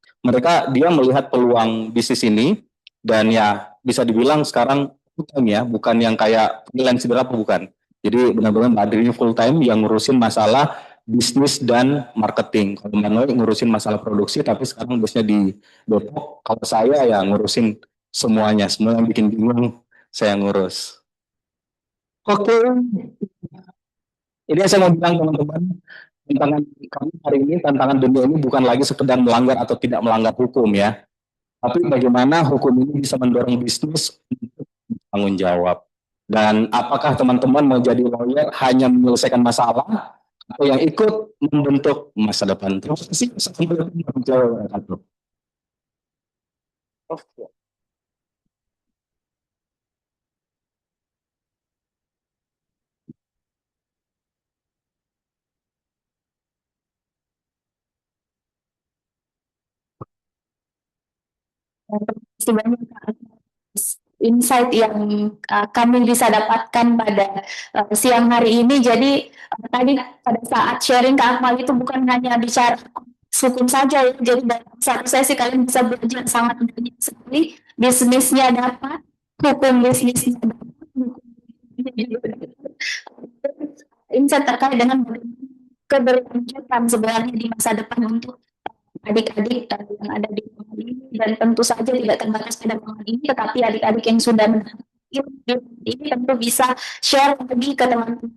dia melihat peluang bisnis ini, dan ya bisa dibilang sekarang full time ya, bukan yang kayak freelance berapa, bukan. Jadi benar-benar Mbak Adri ini full time yang ngurusin masalah bisnis dan marketing. Kalau Mbak Noe ngurusin masalah produksi, tapi sekarang bosnya di Depok. Kalau saya ya ngurusin semuanya, semua yang bikin bingung saya ngurus. Oke, ini yang saya mau bilang teman-teman, tantangan kami hari ini, tantangan dunia ini bukan lagi sekedar melanggar atau tidak melanggar hukum ya, tapi bagaimana hukum ini bisa mendorong bisnis untuk bertanggung jawab. Dan apakah teman-teman mau jadi lawyer hanya menyelesaikan masalah atau yang ikut membentuk masa depan. Terima kasih. Terima kasih banyak atas insight yang kami bisa dapatkan pada siang hari ini. Jadi tadi pada saat sharing ke Akmal itu bukan hanya bicara hukum saja ya. Jadi dalam satu sesi kalian bisa belajar sangat banyak sekali. Bisnisnya dapat, hukum bisnisnya dapat, hukum bisnisnya juga dapat. Insight terkait dengan keberlanjutan sebenarnya di masa depan untuk adik-adik yang ada di ruangan ini, dan tentu saja tidak terbatas pada ruangan ini, tetapi adik-adik yang sudah mendapat ini tentu bisa share lagi ke teman-teman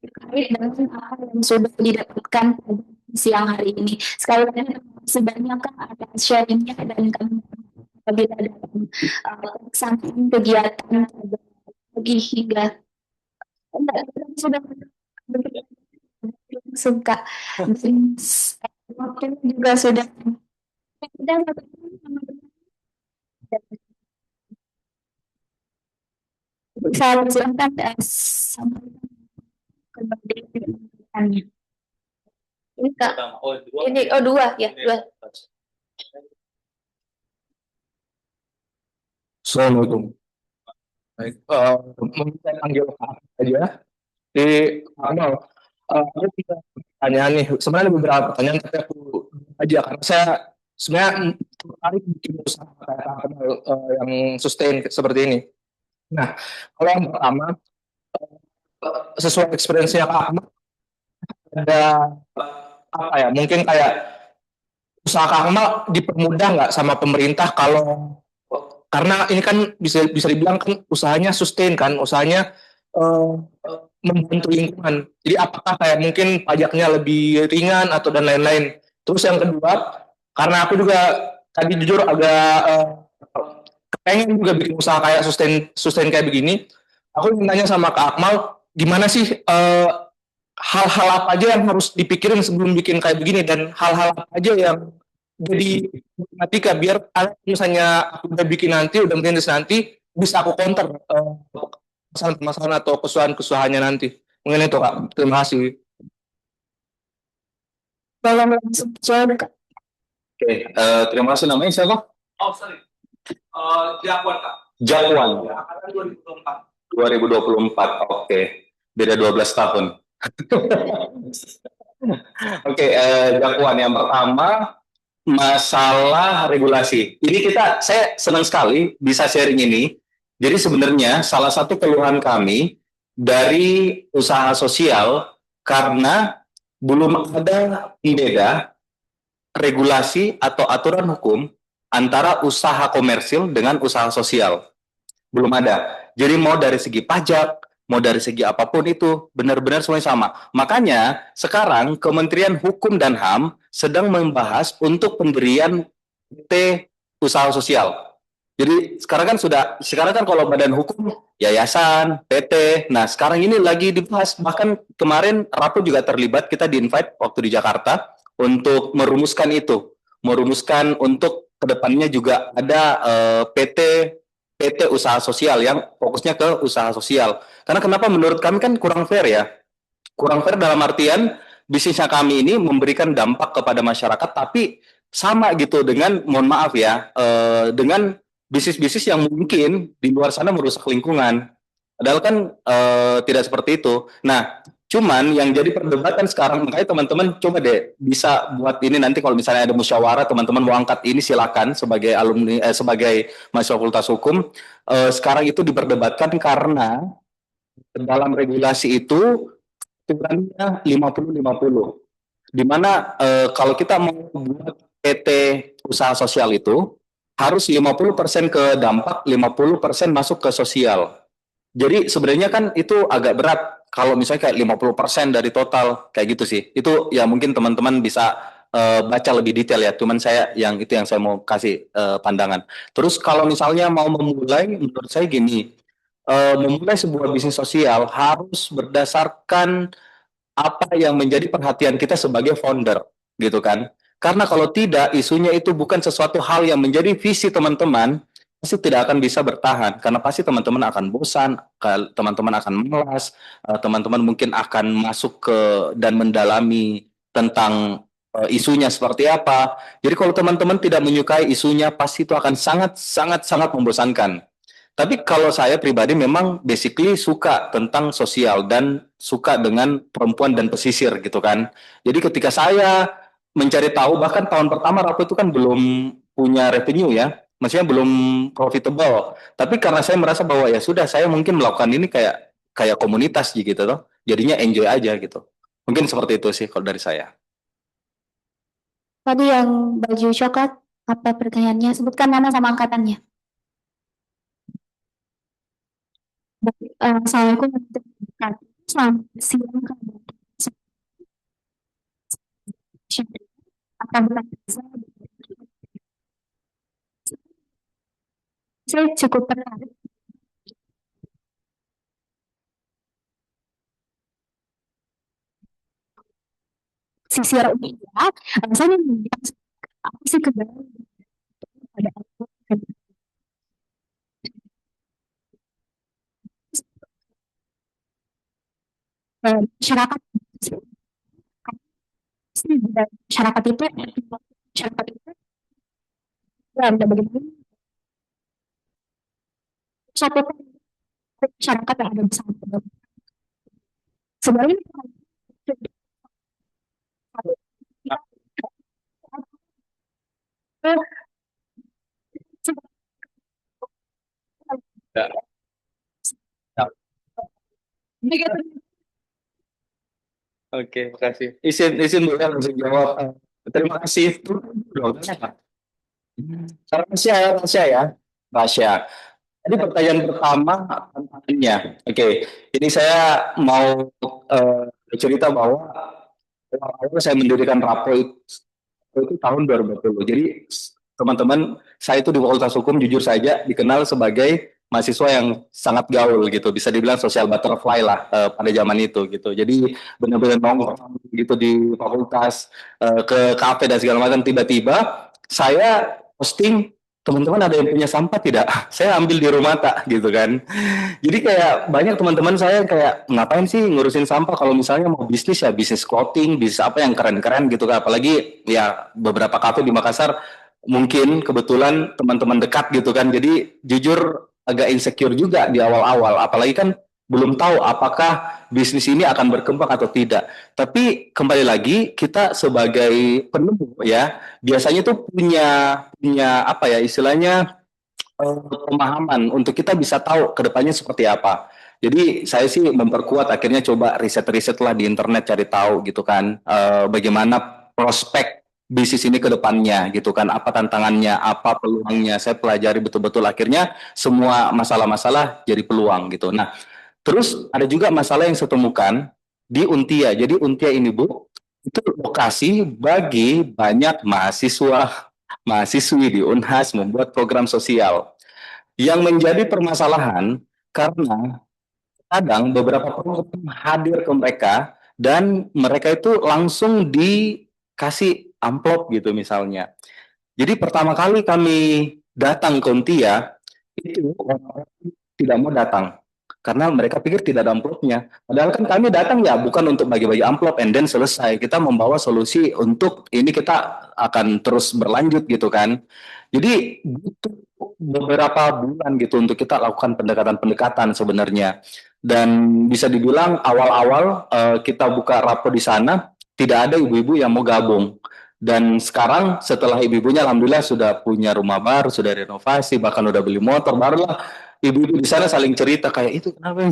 terkait dengan apa yang sudah didapatkan pada siang hari ini. Sekali lagi terima kasih banyak Kak atas sharingnya, dan kami apabila dalam pelaksanaan kegiatan pagi hingga sudah suka dan waktunya juga sudah saya silakan sampaikan kembali pertanyaannya. Ini Kak, ini dua ya, dua. Assalamualaikum. Baik, mungkin saya panggil Pak aja. Di Akmal, aku punya pertanyaan nih. Sebenarnya ada beberapa pertanyaan, tapi aku aja karena saya sebenarnya tertarik bikin usaha kayak Akmal yang sustain seperti ini. Nah, kalau yang pertama, sesuai experience-nya Kak Akmal, ada apa ya? Mungkin kayak usaha Kak Akmal dipermudah nggak sama pemerintah kalau karena ini kan bisa dibilang kan usahanya sustain kan, usahanya membantu lingkungan. Jadi apakah kayak mungkin pajaknya lebih ringan atau dan lain-lain. Terus yang kedua, karena aku juga tadi jujur agak pengen juga bikin usaha kayak sustain kayak begini. Aku ingin tanya sama Kak Akmal, gimana sih hal-hal apa aja yang harus dipikirin sebelum bikin kayak begini, dan hal-hal apa aja yang jadi matematika biar misalnya aku udah bikin nanti, udah merintis nanti, bisa aku counter permasalahan atau kesusahannya nanti. Mungkin itu Kak. Terima kasih. Kalau langsung jawab Kak. Oke, terima kasih. Namanya siapa? Oh, sorry. Jagoan Kak. Jakwan. Angkatan 2024. 2024. Oke. Beda 12 tahun. Oke, Jakwan yang pertama masalah regulasi. Ini saya senang sekali bisa sharing ini. Jadi sebenarnya salah satu keluhan kami dari usaha sosial karena belum ada pembeda regulasi atau aturan hukum antara usaha komersil dengan usaha sosial. Belum ada. Jadi mau dari segi pajak, mau dari segi apapun itu, benar-benar semuanya sama. Makanya sekarang Kementerian Hukum dan HAM sedang membahas untuk pemberian PT usaha sosial. Jadi sekarang kan kalau badan hukum, yayasan, PT, nah sekarang ini lagi dibahas, bahkan kemarin Rapu juga terlibat, kita di-invite waktu di Jakarta untuk merumuskan untuk kedepannya juga ada PT usaha sosial yang fokusnya ke usaha sosial. Karena kenapa menurut kami kan kurang fair ya. Kurang fair dalam artian bisnisnya kami ini memberikan dampak kepada masyarakat tapi sama gitu dengan mohon maaf ya dengan bisnis-bisnis yang mungkin di luar sana merusak lingkungan. Padahal kan tidak seperti itu. Nah, cuman yang jadi perdebatan sekarang, makanya teman-teman coba deh bisa buat ini nanti kalau misalnya ada musyawarah, teman-teman mau angkat ini silakan sebagai alumni, sebagai mahasiswa Fakultas Hukum. Sekarang itu diperdebatkan karena dalam regulasi itu aturannya 50-50. Di mana kalau kita mau buat PT usaha sosial itu harus 50% ke dampak, 50% masuk ke sosial. Jadi sebenarnya kan itu agak berat kalau misalnya kayak 50% dari total kayak gitu sih. Itu ya mungkin teman-teman bisa baca lebih detail ya. Cuman yang saya mau kasih pandangan. Terus kalau misalnya mau memulai, menurut saya gini, memulai sebuah bisnis sosial harus berdasarkan apa yang menjadi perhatian kita sebagai founder, gitu kan? Karena kalau tidak, isunya itu bukan sesuatu hal yang menjadi visi teman-teman, pasti tidak akan bisa bertahan. Karena pasti teman-teman akan bosan, teman-teman akan malas, teman-teman mungkin akan masuk ke dan mendalami tentang isunya seperti apa. Jadi kalau teman-teman tidak menyukai isunya, pasti itu akan sangat membosankan. Tapi kalau saya pribadi memang basically suka tentang sosial dan suka dengan perempuan dan pesisir gitu kan. Jadi ketika saya mencari tahu, bahkan tahun pertama Rapo itu kan belum punya revenue ya, maksudnya belum profitable. Tapi karena saya merasa bahwa ya sudah, saya mungkin melakukan ini kayak komunitas gitu loh. Jadinya enjoy aja gitu. Mungkin seperti itu sih kalau dari saya. Tadi yang baju coklat, apa pertanyaannya? Sebutkan nama sama angkatannya. Assalamualaikum warahmatullahi wabarakatuh. Selamat siang Kak. Saya cukup tertarik sisi ini ya. Saya ingin apa sih kebenaran pada aku masyarakat masyarakat itu ada bagaimana satu masyarakat yang ada di sana sebenarnya Oke, makasih. Izin boleh langsung jawab. Terima kasih. Rahasia ya. Rahasia. Jadi pertanyaan pertama tantangannya. Oke, ini saya mau cerita bahwa awal saya mendirikan Rapo itu tahun 2020. Jadi teman-teman, saya itu di Fakultas Hukum jujur saja dikenal sebagai mahasiswa yang sangat gaul gitu, bisa dibilang social butterfly lah pada zaman itu gitu. Jadi benar-benar nongkrong gitu di fakultas, ke kafe dan segala macam. Tiba-tiba saya posting teman-teman ada yang punya sampah tidak? Saya ambil di rumah tak gitu kan. Jadi kayak banyak teman-teman saya yang kayak ngapain sih ngurusin sampah kalau misalnya mau bisnis ya bisnis clothing, bisnis apa yang keren-keren gitu kan. Apalagi ya beberapa kafe di Makassar mungkin kebetulan teman-teman dekat gitu kan. Jadi jujur agak insecure juga di awal-awal. Apalagi kan belum tahu apakah bisnis ini akan berkembang atau tidak. Tapi kembali lagi kita sebagai penemu ya biasanya tuh punya punya apa ya istilahnya pemahaman untuk kita bisa tahu ke depannya seperti apa. Jadi saya sih memperkuat akhirnya coba riset-riset lah di internet cari tahu gitu kan bagaimana prospek bisnis ini ke depannya gitu kan apa tantangannya apa peluangnya saya pelajari betul-betul akhirnya semua masalah-masalah jadi peluang gitu. Nah terus ada juga masalah yang saya temukan di Untia. Jadi Untia ini Bu itu lokasi bagi banyak mahasiswa mahasiswi di Unhas membuat program sosial yang menjadi permasalahan karena kadang beberapa program hadir ke mereka dan mereka itu langsung dikasih amplop gitu misalnya. Jadi pertama kali kami datang ke Untia itu orang-orang tidak mau datang karena mereka pikir tidak ada amplopnya. Padahal kan kami datang ya bukan untuk bagi-bagi amplop and then selesai. Kita membawa solusi untuk ini kita akan terus berlanjut gitu kan. Jadi butuh beberapa bulan gitu untuk kita lakukan pendekatan-pendekatan sebenarnya. Dan bisa dibilang awal-awal kita buka rapor di sana tidak ada ibu-ibu yang mau gabung. Dan sekarang setelah ibu-ibunya alhamdulillah sudah punya rumah baru, sudah renovasi, bahkan udah beli motor, barulah ibu-ibu di sana saling cerita kayak itu kenapa ya?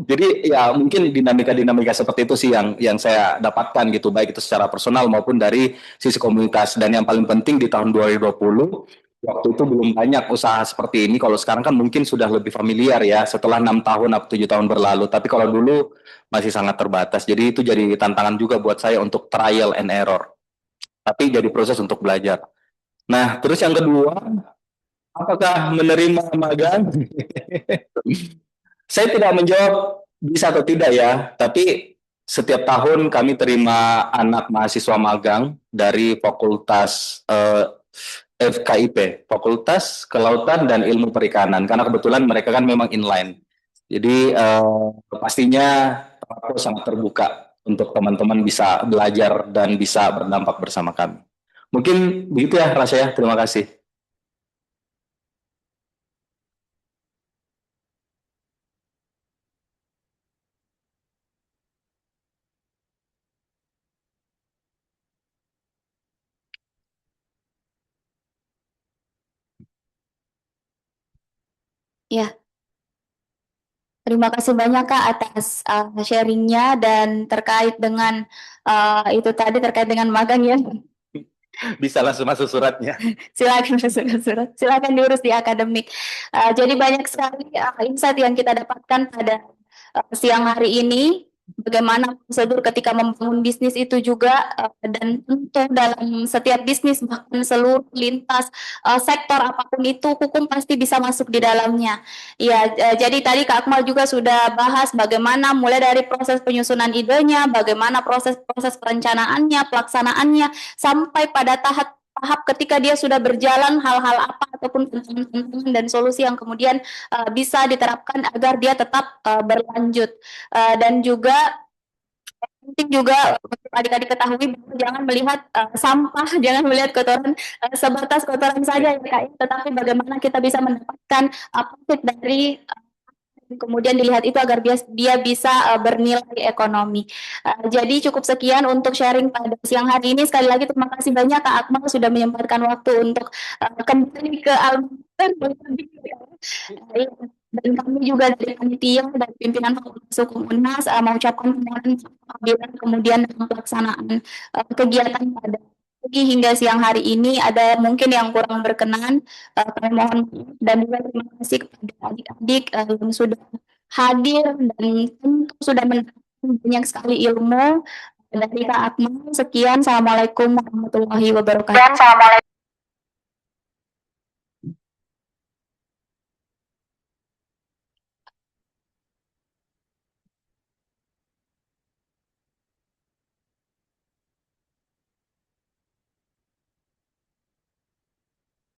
Jadi ya mungkin dinamika-dinamika seperti itu sih yang saya dapatkan gitu baik itu secara personal maupun dari sisi komunitas dan yang paling penting di tahun 2020 waktu itu belum banyak usaha seperti ini kalau sekarang kan mungkin sudah lebih familiar ya setelah 6 tahun atau 7 tahun berlalu tapi kalau dulu masih sangat terbatas jadi itu jadi tantangan juga buat saya untuk trial and error tapi jadi proses untuk belajar. Nah terus yang kedua apakah menerima magang? Saya tidak menjawab bisa atau tidak ya, tapi setiap tahun kami terima anak mahasiswa magang dari Fakultas FKIP, Fakultas Kelautan dan Ilmu Perikanan, karena kebetulan mereka kan memang inline. Jadi pastinya aku sangat terbuka untuk teman-teman bisa belajar dan bisa berdampak bersama kami. Mungkin begitu ya Rasya ya, terima kasih. Ya, terima kasih banyak Kak atas sharingnya dan terkait dengan itu tadi terkait dengan magang ya. Bisa langsung masuk suratnya. Silakan masuk ke surat, silakan diurus di akademik. Jadi banyak sekali insight yang kita dapatkan pada siang hari ini. Bagaimana prosedur ketika membangun bisnis itu juga dan tentu dalam setiap bisnis bahkan seluruh lintas sektor apapun itu hukum pasti bisa masuk di dalamnya. Ya, jadi tadi Kak Akmal juga sudah bahas bagaimana mulai dari proses penyusunan idenya, bagaimana proses perencanaannya, pelaksanaannya sampai pada tahap ketika dia sudah berjalan hal-hal apa ataupun tantangan dan solusi yang kemudian bisa diterapkan agar dia tetap berlanjut. Dan juga penting juga untuk adik-adik ketahui bahwa jangan melihat sampah, jangan melihat kotoran sebatas kotoran saja ya Kak, tetapi bagaimana kita bisa mendapatkan profit dari kemudian dilihat itu agar dia bisa bernilai ekonomi. Jadi cukup sekian untuk sharing pada siang hari ini. Sekali lagi terima kasih banyak Kak Akmal sudah menyempatkan waktu untuk kembali ke dan kami juga dari panitia dan pimpinan Fakultas Hukum Unhas mengucapkan permohonan apabila kemudian dalam pelaksanaan kegiatan pada pagi hingga siang hari ini ada mungkin yang kurang berkenan, kami mohon maaf dan juga terima kasih kepada adik-adik yang sudah hadir dan tentu sudah mendapatkan banyak sekali ilmu dari Kak Akmal. Sekian, Assalamualaikum warahmatullahi wabarakatuh.